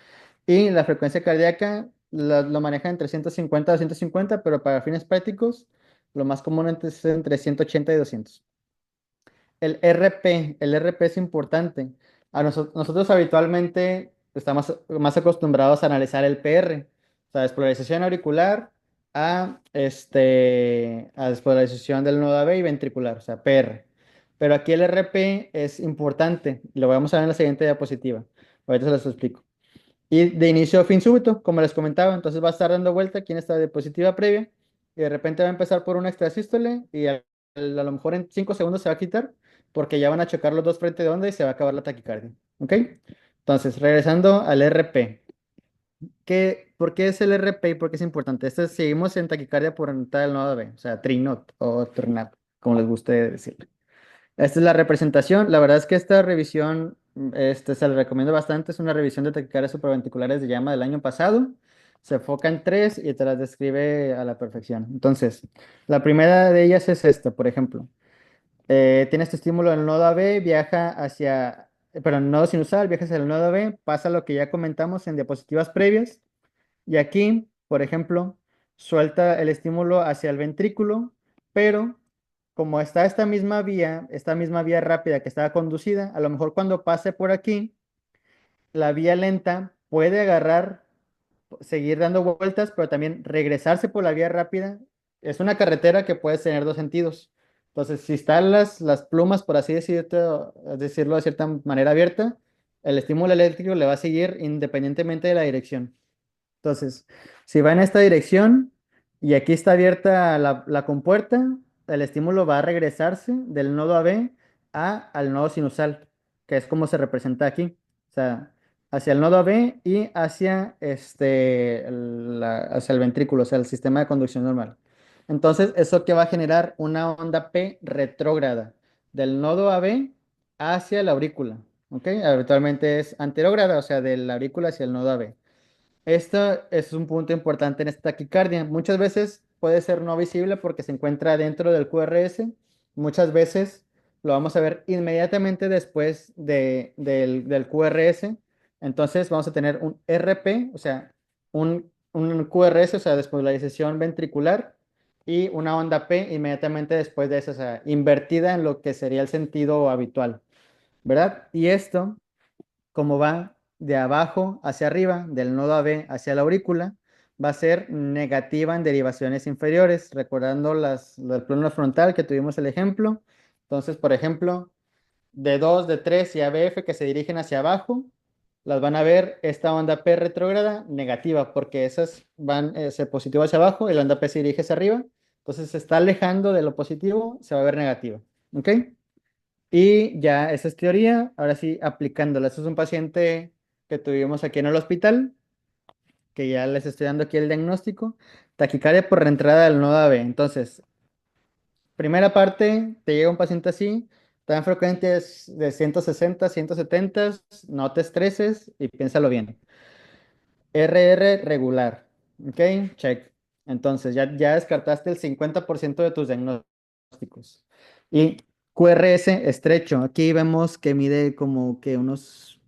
Y la frecuencia cardíaca lo maneja entre 150 a 250, pero para fines prácticos, lo más común es entre 180 y 200. El RP es importante. Nosotros habitualmente estamos más acostumbrados a analizar el PR, o sea, despolarización auricular a despolarización del nodo AB y ventricular, o sea, PR. Pero aquí el RP es importante, lo vamos a ver en la siguiente diapositiva. Ahorita se los explico. Y de inicio a fin súbito, como les comentaba, entonces va a estar dando vuelta aquí en esta diapositiva previa y de repente va a empezar por una extrasístole y a lo mejor en 5 segundos se va a quitar porque ya van a chocar los dos frente de onda y se va a acabar la taquicardia. ¿Ok? Entonces, regresando al RP. ¿Por qué es el RP y por qué es importante? Seguimos en taquicardia por entrada del nodo B, o sea, TRINOT o TRNAP, como les guste decir. Esta es la representación. La verdad es que esta revisión, se la recomiendo bastante. Es una revisión de taquicardias supraventriculares de llama del año pasado. Se enfoca en tres y te las describe a la perfección. Entonces, la primera de ellas es esta, por ejemplo. Tienes tu estímulo en el nodo AB, pero en el nodo sinusal, viaja hacia el nodo B, pasa lo que ya comentamos en diapositivas previas. Y aquí, por ejemplo, suelta el estímulo hacia el ventrículo, pero como está esta misma vía rápida que estaba conducida, a lo mejor cuando pase por aquí, la vía lenta puede agarrar, seguir dando vueltas, pero también regresarse por la vía rápida. Es una carretera que puede tener dos sentidos. Entonces, si están las plumas, por así decirlo de cierta manera abierta, el estímulo eléctrico le va a seguir independientemente de la dirección. Entonces, si va en esta dirección y aquí está abierta la compuerta, el estímulo va a regresarse del nodo AB al nodo sinusal, que es como se representa aquí. O sea, hacia el nodo AB y hacia, hacia el ventrículo, o sea, el sistema de conducción normal. Entonces, eso que va a generar una onda P retrógrada del nodo AB hacia la aurícula. ¿Ok? Habitualmente es anterógrada, o sea, de la aurícula hacia el nodo AB. Esto es un punto importante en esta taquicardia. Muchas veces puede ser no visible porque se encuentra dentro del QRS. Muchas veces lo vamos a ver inmediatamente después del QRS. Entonces vamos a tener un RP, o sea, un QRS, o sea, despolarización ventricular, y una onda P inmediatamente después de eso, o sea, invertida en lo que sería el sentido habitual, ¿verdad? Y esto como va de abajo hacia arriba, del nodo AB hacia la aurícula, va a ser negativa en derivaciones inferiores, recordando el plano frontal que tuvimos el ejemplo. Entonces, por ejemplo, D2, D3 y ABF que se dirigen hacia abajo, las van a ver esta onda P retrógrada negativa, porque esas van ese positivo hacia abajo y la onda P se dirige hacia arriba. Entonces se está alejando de lo positivo, se va a ver negativa. ¿Ok? Y ya esa es teoría, ahora sí aplicándola. Este es un paciente que tuvimos aquí en el hospital, que ya les estoy dando aquí el diagnóstico. Taquicardia por reentrada del nodo AB. Entonces, primera parte, te llega un paciente así, tan frecuentes de 160, 170, no te estreses y piénsalo bien. RR regular, ¿ok? Check. Entonces, ya descartaste el 50% de tus diagnósticos. Y QRS estrecho, aquí vemos que mide como que unos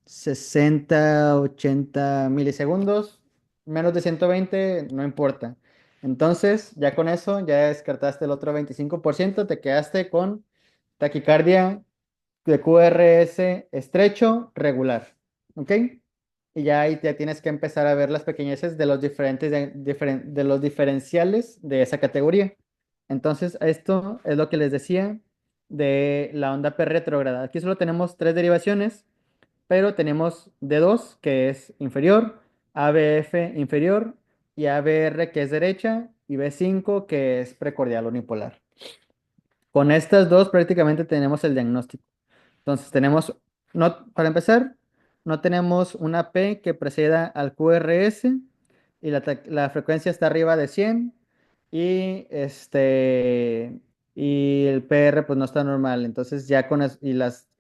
60, 80 milisegundos, menos de 120, no importa. Entonces, ya con eso, ya descartaste el otro 25%, te quedaste con taquicardia de QRS estrecho regular, ¿ok? Y ya ahí ya tienes que empezar a ver las pequeñeces de los de los diferenciales de esa categoría. Entonces, esto es lo que les decía de la onda P retrógrada. Aquí solo tenemos tres derivaciones, pero tenemos D2, que es inferior, ABF inferior, y ABR, que es derecha, y B5, que es precordial unipolar. Con estas dos prácticamente tenemos el diagnóstico. Entonces tenemos, no, para empezar, no tenemos una P que preceda al QRS y la frecuencia está arriba de 100 y, y el PR pues no está normal. Entonces ya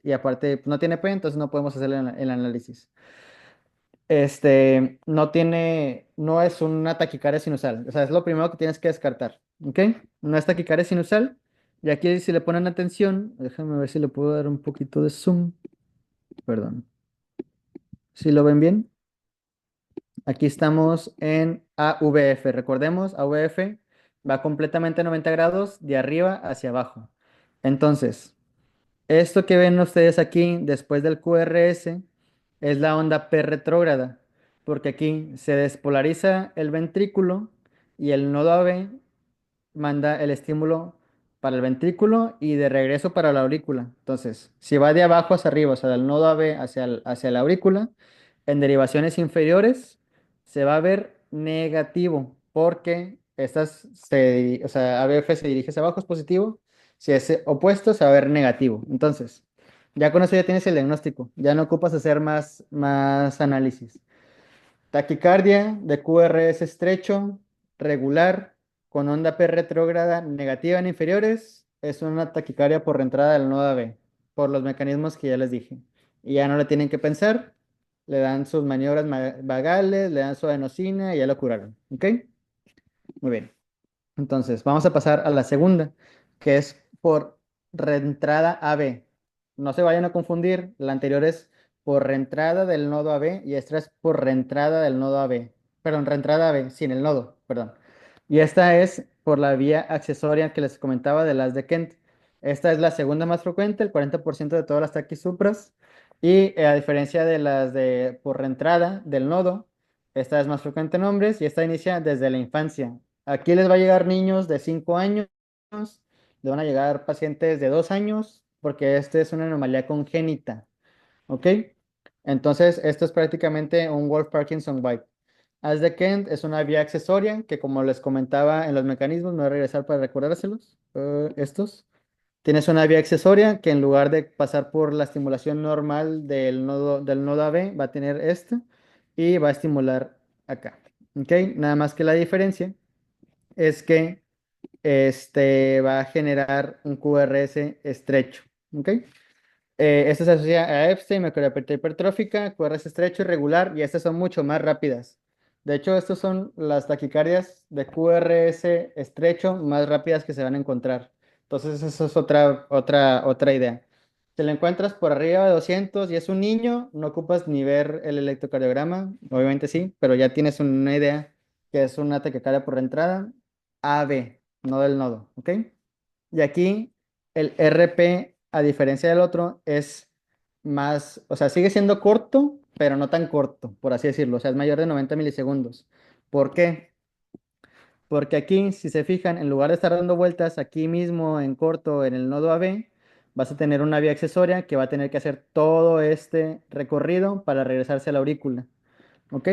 y aparte pues, no tiene P, entonces no podemos hacer el análisis. No es una taquicardia sinusal. O sea, es lo primero que tienes que descartar. ¿Ok? No es taquicardia sinusal. Y aquí si le ponen atención, déjame ver si le puedo dar un poquito de zoom. Perdón. ¿Si lo ven bien? Aquí estamos en AVF. Recordemos, AVF va completamente a 90 grados de arriba hacia abajo. Entonces, esto que ven ustedes aquí después del QRS es la onda P retrógrada, porque aquí se despolariza el ventrículo y el nodo AB manda el estímulo para el ventrículo y de regreso para la aurícula. Entonces, si va de abajo hacia arriba, o sea, del nodo AB hacia la aurícula, en derivaciones inferiores se va a ver negativo, porque o sea, ABF se dirige hacia abajo, es positivo. Si es opuesto, se va a ver negativo. Entonces, ya con eso ya tienes el diagnóstico, ya no ocupas hacer más análisis. Taquicardia de QRS estrecho, regular, con onda P retrógrada negativa en inferiores, es una taquicardia por reentrada del nodo AB, por los mecanismos que ya les dije. Y ya no le tienen que pensar, le dan sus maniobras vagales, le dan su adenosina y ya lo curaron. ¿Ok? Muy bien. Entonces, vamos a pasar a la segunda, que es por reentrada AB. No se vayan a confundir, la anterior es por reentrada del nodo AB y esta es por reentrada del nodo AB. Perdón, reentrada AB, sin el nodo, perdón. Y esta es por la vía accesoria que les comentaba de las de Kent. Esta es la segunda más frecuente, el 40% de todas las taquisupras. Y a diferencia de las de por reentrada del nodo, esta es más frecuente en hombres y esta inicia desde la infancia. Aquí les va a llegar niños de 5 años, le van a llegar pacientes de 2 años, porque este es una anomalía congénita, ¿ok? Entonces, esto es prácticamente un Wolff-Parkinson-White. As de Kent es una vía accesoria que, como les comentaba en los mecanismos, me voy a regresar para recordárselos, estos. Tienes una vía accesoria que en lugar de pasar por la estimulación normal del nodo AB, va a tener esta y va a estimular acá, ¿ok? Nada más que la diferencia es que va a generar un QRS estrecho. ¿Ok? Esto se asocia a Epstein, macrolepsia hipertrófica, QRS estrecho irregular y estas son mucho más rápidas. De hecho, estas son las taquicardias de QRS estrecho más rápidas que se van a encontrar. Entonces, eso es otra idea. Si lo encuentras por arriba de 200 y es un niño, no ocupas ni ver el electrocardiograma, obviamente sí, pero ya tienes una idea que es una taquicardia por entrada AB, no del nodo, ¿ok? Y aquí el RP, a diferencia del otro, es más, o sea, sigue siendo corto, pero no tan corto, por así decirlo, o sea, es mayor de 90 milisegundos. ¿Por qué? Porque aquí, si se fijan, en lugar de estar dando vueltas aquí mismo en corto en el nodo AB, vas a tener una vía accesoria que va a tener que hacer todo este recorrido para regresarse a la aurícula. ¿Ok?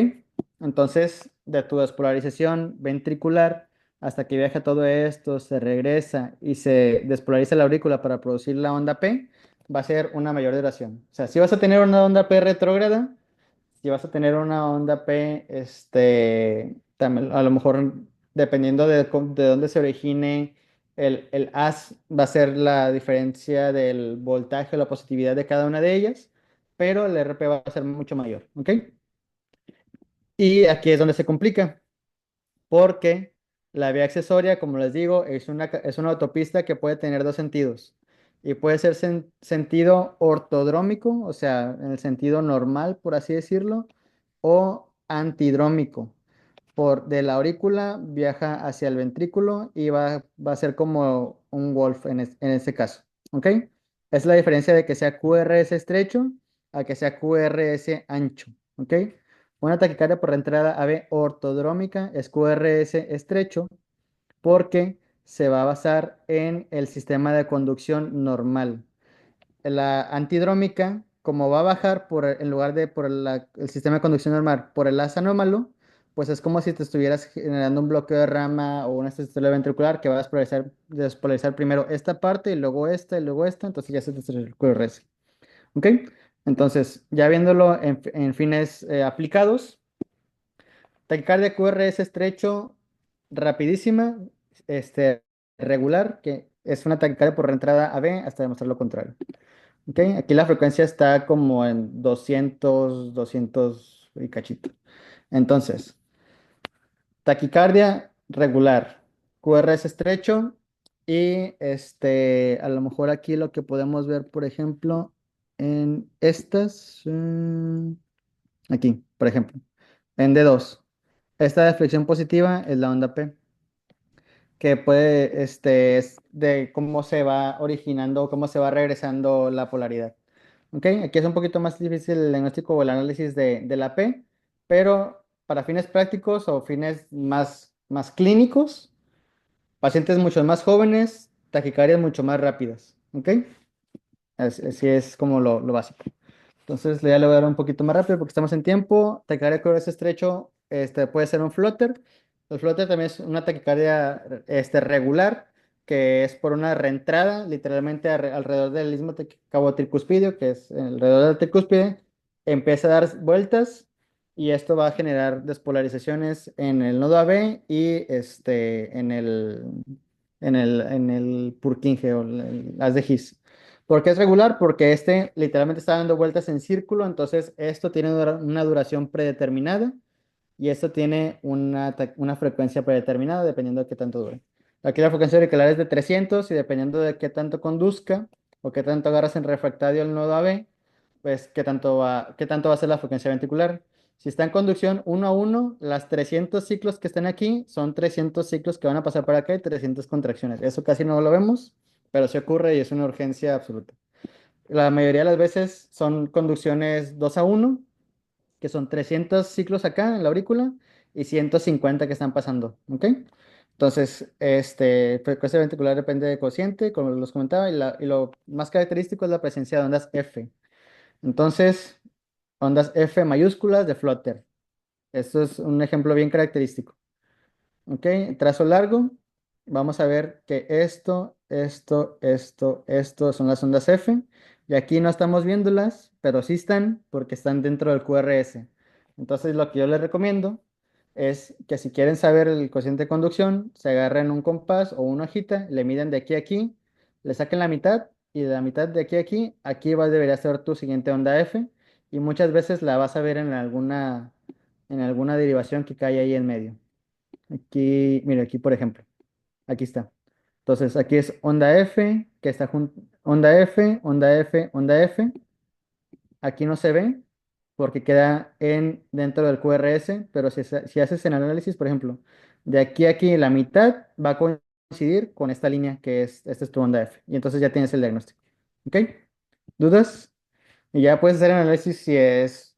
Entonces, de tu despolarización ventricular hasta que viaja todo esto, se regresa y se despolariza la aurícula para producir la onda P, va a ser una mayor duración. O sea, si vas a tener una onda P retrógrada, si vas a tener una onda P, a lo mejor dependiendo de dónde se origine el haz, va a ser la diferencia del voltaje o la positividad de cada una de ellas, pero el RP va a ser mucho mayor. ¿Ok? Y aquí es donde se complica, porque la vía accesoria, como les digo, es una autopista que puede tener dos sentidos. Y puede ser sentido ortodrómico, o sea, en el sentido normal, por así decirlo, o antidrómico. de la aurícula, viaja hacia el ventrículo y va a ser como un Wolf en este caso. ¿Ok? Es la diferencia de que sea QRS estrecho a que sea QRS ancho. ¿Ok? Una taquicardia por entrada AV ortodrómica es QRS estrecho porque se va a basar en el sistema de conducción normal. La antidrómica, como va a bajar en lugar de por el sistema de conducción normal, por el haz anómalo, pues es como si te estuvieras generando un bloqueo de rama o una estrella ventricular que va a despolarizar primero esta parte y luego esta, entonces ya se te ocurre ese. ¿Ok? Entonces, ya viéndolo en fines aplicados, taquicardia QRS estrecho, rapidísima, este, regular, que es una taquicardia por reentrada a B hasta demostrar lo contrario. Ok, aquí la frecuencia está como en 200 y cachito. Entonces, taquicardia regular, QRS estrecho y a lo mejor aquí lo que podemos ver, por ejemplo, en estas, aquí, por ejemplo, en D2. Esta deflexión positiva es la onda P, que puede, es de cómo se va originando, cómo se va regresando la polaridad. ¿Ok? Aquí es un poquito más difícil el diagnóstico o el análisis de la P, pero para fines prácticos o fines más clínicos, pacientes mucho más jóvenes, taquicardias mucho más rápidas. ¿Ok? Así es como lo básico. Entonces ya le voy a dar un poquito más rápido porque estamos en tiempo. Taquicardia con ese estrecho puede ser un flutter. El flutter también es una taquicardia regular, que es por una reentrada, literalmente alrededor del istmo cabo-tricuspidio, que es alrededor del tricúspide, empieza a dar vueltas y esto va a generar despolarizaciones en el nodo AB y en el Purkinje o el haz de His. ¿Por qué es regular? Porque literalmente está dando vueltas en círculo, entonces esto tiene una duración predeterminada y esto tiene una frecuencia predeterminada dependiendo de qué tanto dure. Aquí la frecuencia auricular es de 300 y dependiendo de qué tanto conduzca o qué tanto agarras en refractario el nodo AB, pues qué tanto va a ser la frecuencia ventricular. Si está en conducción uno a uno, las 300 ciclos que estén aquí son 300 ciclos que van a pasar por acá y 300 contracciones. Eso casi no lo vemos, pero sí ocurre y es una urgencia absoluta. La mayoría de las veces son conducciones 2 a uno, que son 300 ciclos acá en la aurícula y 150 que están pasando, ¿ok? Entonces, frecuencia ventricular depende de cociente, como los comentaba, y lo más característico es la presencia de ondas F. Entonces, ondas F mayúsculas de flutter. Esto es un ejemplo bien característico. ¿Ok? Trazo largo. Vamos a ver que esto son las ondas F. Y aquí no estamos viéndolas, pero sí están porque están dentro del QRS. Entonces, lo que yo les recomiendo es que si quieren saber el cociente de conducción, se agarren un compás o una hojita, le miden de aquí a aquí, le saquen la mitad y de la mitad de aquí a aquí, debería ser tu siguiente onda F. Y muchas veces la vas a ver en alguna derivación que cae ahí en medio. Aquí, mira, aquí por ejemplo, aquí está. Entonces, aquí es onda F, que está junto, onda F, onda F, onda F. Aquí no se ve porque queda dentro del QRS, pero si haces el análisis, por ejemplo, de aquí a aquí, la mitad va a coincidir con esta línea que esta es tu onda F. Y entonces ya tienes el diagnóstico. ¿Ok? ¿Dudas? Y ya puedes hacer el análisis si es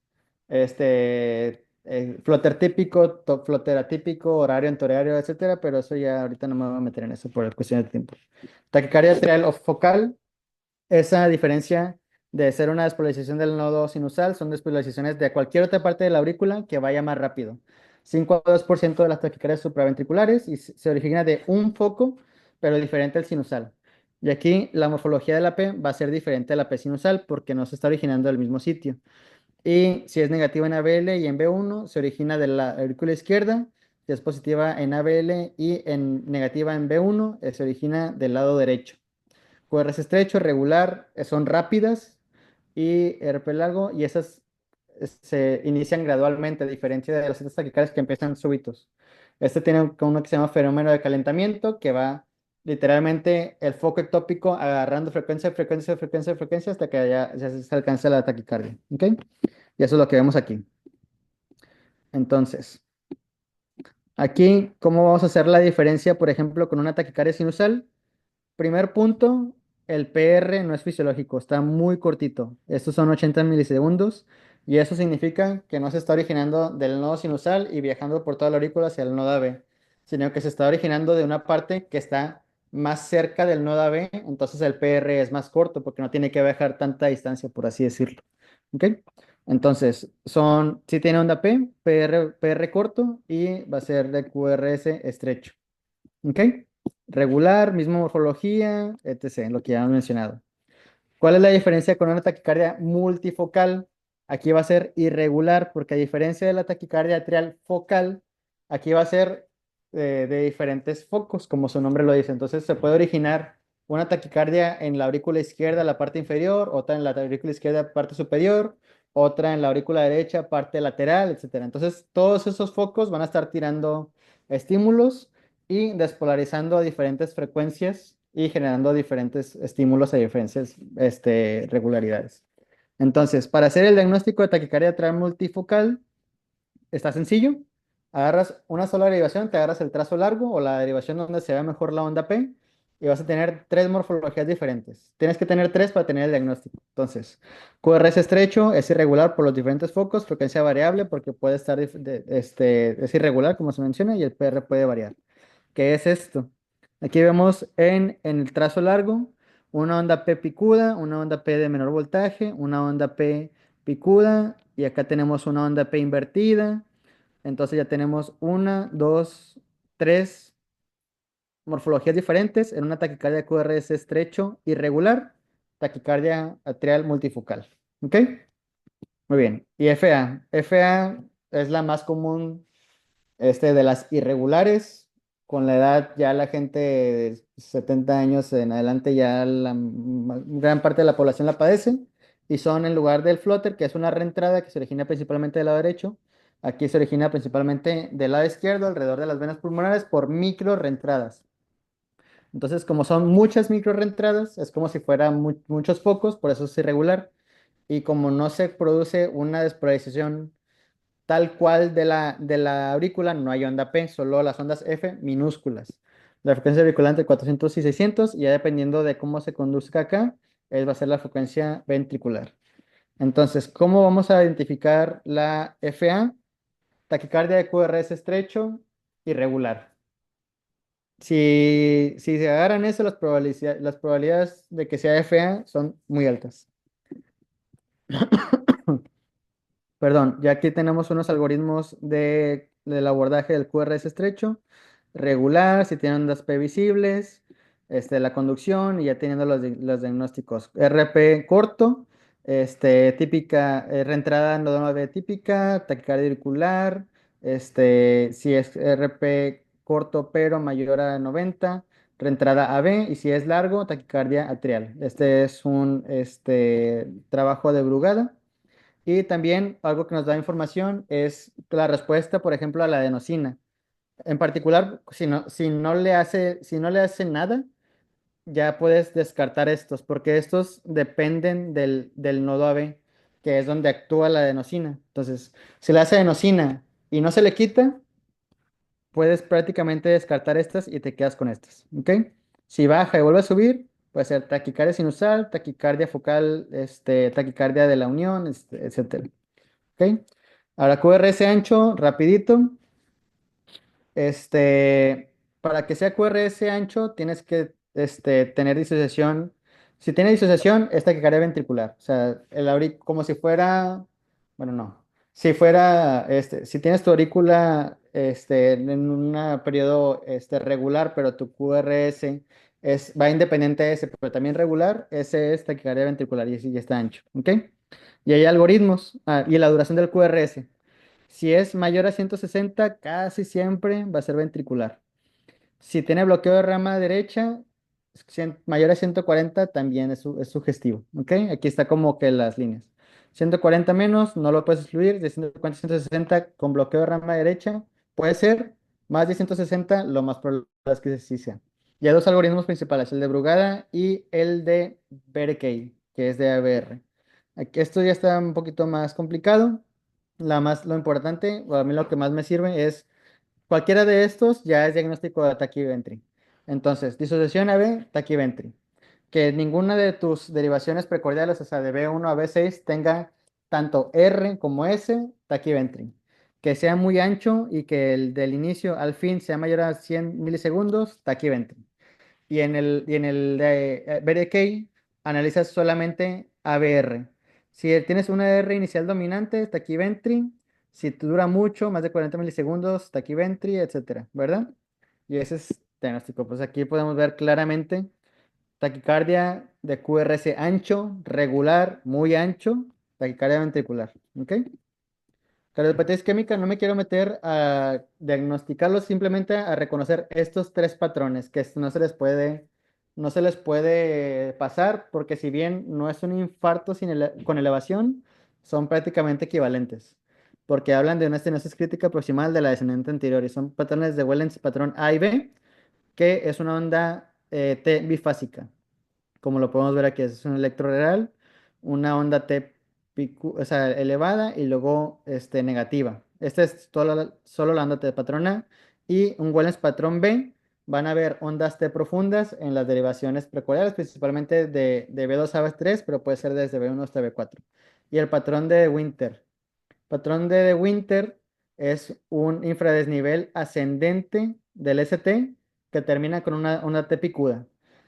flutter típico, top flutter atípico, horario entorario, etcétera, pero eso ya ahorita no me voy a meter en eso por cuestión de tiempo. Taquicardia atrial o focal, esa diferencia de ser una despolarización del nodo sinusal, son despolarizaciones de cualquier otra parte de la aurícula que vaya más rápido. 5 a 2% de las taquicardias supraventriculares y se origina de un foco, pero diferente al sinusal. Y aquí la morfología de la P va a ser diferente a la P sinusal porque no se está originando del mismo sitio. Y si es negativa en ABL y en B1, se origina de la aurícula izquierda. Si es positiva en ABL y negativa en B1, se origina del lado derecho. QRS estrecho, regular, son rápidas y RP largo, y esas se inician gradualmente, a diferencia de los centros taquicárdias que empiezan súbitos. Este tiene uno que se llama fenómeno de calentamiento, que va literalmente el foco ectópico agarrando frecuencia, frecuencia, frecuencia, frecuencia, hasta que ya se alcanza la taquicardia. ¿Ok? Y eso es lo que vemos aquí. Entonces, Aquí, ¿cómo vamos a hacer la diferencia, por ejemplo, con una taquicardia sinusal? Primer punto, el PR no es fisiológico, está muy cortito. Estos son 80 milisegundos y eso significa que no se está originando del nodo sinusal y viajando por toda la aurícula hacia el nodo AB, sino que se está originando de una parte que está más cerca del nodo AB, entonces el PR es más corto porque no tiene que viajar tanta distancia, por así decirlo. ¿Ok? Entonces, si tiene onda PR corto y va a ser de QRS estrecho. ¿Ok? Regular, misma morfología, etc., lo que ya hemos mencionado. ¿Cuál es la diferencia con una taquicardia multifocal? Aquí va a ser irregular, porque a diferencia de la taquicardia atrial focal, aquí va a ser de diferentes focos, como su nombre lo dice. Entonces se puede originar una taquicardia en la aurícula izquierda, la parte inferior, otra en la aurícula izquierda, parte superior, otra en la aurícula derecha, parte lateral, etc. Entonces todos esos focos van a estar tirando estímulos y despolarizando a diferentes frecuencias y generando diferentes estímulos a diferentes regularidades. Entonces, para hacer el diagnóstico de taquicardia atrial multifocal, está sencillo. Agarras una sola derivación, te agarras el trazo largo o la derivación donde se ve mejor la onda P y vas a tener tres morfologías diferentes. Tienes que tener tres para tener el diagnóstico. Entonces, QRS estrecho es irregular por los diferentes focos, frecuencia variable porque puede estar, es irregular como se menciona y el PR puede variar. ¿Qué es esto? Aquí vemos en el trazo largo una onda P picuda, una onda P de menor voltaje, una onda P picuda y acá tenemos una onda P invertida. Entonces ya tenemos una, dos, tres morfologías diferentes en una taquicardia QRS estrecho irregular, taquicardia atrial multifocal. ¿Ok? Muy bien. Y FA. FA es la más común de las irregulares, con la edad ya la gente de 70 años en adelante ya gran parte de la población la padece y son en lugar del flutter, que es una reentrada que se origina principalmente del lado derecho, aquí se origina principalmente del lado izquierdo, alrededor de las venas pulmonares, por micro reentradas. Entonces, como son muchas micro reentradas, es como si fueran muchos focos, por eso es irregular. Y como no se produce una despolarización tal cual de la aurícula, no hay onda P, solo las ondas F minúsculas. La frecuencia auricular entre 400 y 600, y ya dependiendo de cómo se conduzca acá, va a ser la frecuencia ventricular. Entonces, ¿cómo vamos a identificar la FA? Taquicardia de QRS estrecho, irregular. Si se agarran eso, las probabilidades de que sea FA son muy altas. Perdón, ya aquí tenemos unos algoritmos del abordaje del QRS estrecho, regular, si tiene ondas P visibles, la conducción y ya teniendo los diagnósticos. RP corto, típica, reentrada nodonode típica, taquicardia auricular, si es RP corto pero mayor a 90, reentrada AB y si es largo, taquicardia atrial. Este es un trabajo de Brugada. Y también algo que nos da información es la respuesta, por ejemplo, a la adenosina. En particular, si no le hace nada, ya puedes descartar estos, porque estos dependen del nodo AB, que es donde actúa la adenosina. Entonces, si le hace adenosina y no se le quita, puedes prácticamente descartar estas y te quedas con estas. ¿Ok? Si baja y vuelve a subir, puede ser taquicardia sinusal, taquicardia focal, taquicardia de la unión, etcétera. ¿Ok? Ahora QRS ancho, rapidito. Para que sea QRS ancho, tienes que tener disociación. Si tiene disociación, es taquicardia ventricular. O sea, como si fuera, bueno, no. Si tienes tu aurícula en un periodo regular, pero tu QRS va independiente de ese, pero también regular, ese es taquicardia ventricular y ese ya está ancho. ¿Ok? Y hay algoritmos. Y la duración del QRS. Si es mayor a 160, casi siempre va a ser ventricular. Si tiene bloqueo de rama derecha, mayor a 140 también es sugestivo. ¿Ok? Aquí está como que las líneas. 140 menos, no lo puedes excluir. De 140 a 160 con bloqueo de rama derecha, puede ser. Más de 160, lo más probable es que sí sea. Y hay dos algoritmos principales, el de Brugada y el de Berkey, que es de ABR. Esto ya está un poquito más complicado. Lo importante, o a mí lo que más me sirve es Cualquiera de estos ya es diagnóstico de taquiventri. Entonces, disociación AB, taquiventri. Que ninguna de tus derivaciones precordiales, o sea, de B1 a B6, tenga tanto R como S, taquiventri. Que sea muy ancho y que el del inicio al fin sea mayor a 100 milisegundos, taquiventri. Y en el de BDK analizas solamente ABR. Si tienes una R inicial dominante, taquiventri. Si te dura mucho, más de 40 milisegundos, taquiventri, etcétera, ¿verdad? Y ese es diagnóstico. Pues aquí podemos ver claramente taquicardia de QRS ancho, regular, muy ancho, taquicardia ventricular. ¿Ok? Cardiopatía isquémica, no me quiero meter a diagnosticarlo, simplemente a reconocer estos tres patrones que no se les puede pasar, porque si bien no es un infarto con elevación, son prácticamente equivalentes, porque hablan de una estenosis crítica proximal de la descendente anterior y son patrones de Wellens patrón A y B, que es una onda T bifásica como lo podemos ver aquí, es un electroreal, una onda T o sea, elevada y luego negativa. Esta es solo la onda T patrona y un Wellens patrón B. Van a haber ondas T profundas en las derivaciones precordiales, principalmente de B2 a B3, pero puede ser desde B1 hasta B4. Y el patrón de Winter. Patrón de Winter es un infradesnivel ascendente del ST que termina con una T picuda.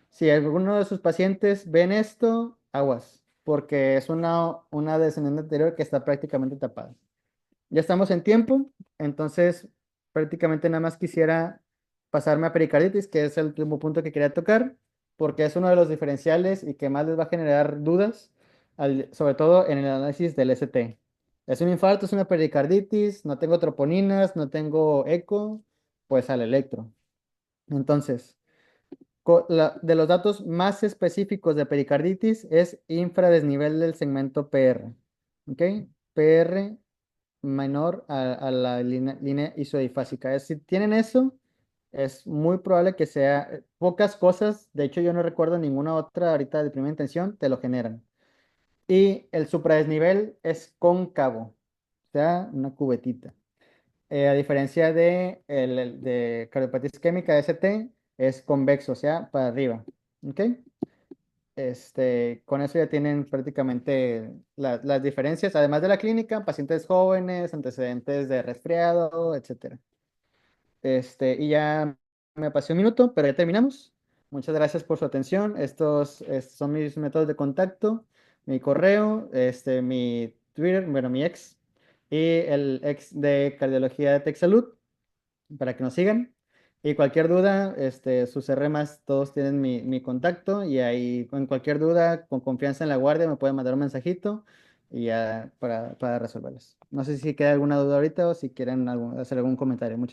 Si alguno de sus pacientes ven esto, aguas, porque es una descendente anterior que está prácticamente tapada. Ya estamos en tiempo, entonces prácticamente nada más quisiera pasarme a pericarditis, que es el último punto que quería tocar, porque es uno de los diferenciales y que más les va a generar dudas, sobre todo en el análisis del ST. Es un infarto, es una pericarditis, no tengo troponinas, no tengo eco, pues al electro. Entonces, de los datos más específicos de pericarditis es infradesnivel del segmento PR. ¿Ok? PR menor a la línea isodifásica. Si tienen eso, es muy probable que sea pocas cosas. De hecho, yo no recuerdo ninguna otra ahorita de primera intención, te lo generan. Y el supradesnivel es cóncavo, o sea, una cubetita. A diferencia de cardiopatía isquémica, ST, es convexo, o sea, para arriba. ¿Ok? Con eso ya tienen prácticamente las diferencias, además de la clínica, pacientes jóvenes, antecedentes de resfriado, etcétera. Y ya me pasé un minuto, pero ya terminamos. Muchas gracias por su atención. Estos son mis métodos de contacto, mi correo, mi Twitter, bueno, mi ex, y el ex de cardiología de TechSalud para que nos sigan. Y cualquier duda, sus RMAs todos tienen mi contacto y ahí con cualquier duda, con confianza en la guardia, me pueden mandar un mensajito y ya para resolverlos. No sé si queda alguna duda ahorita o si quieren hacer algún comentario. Muchas gracias.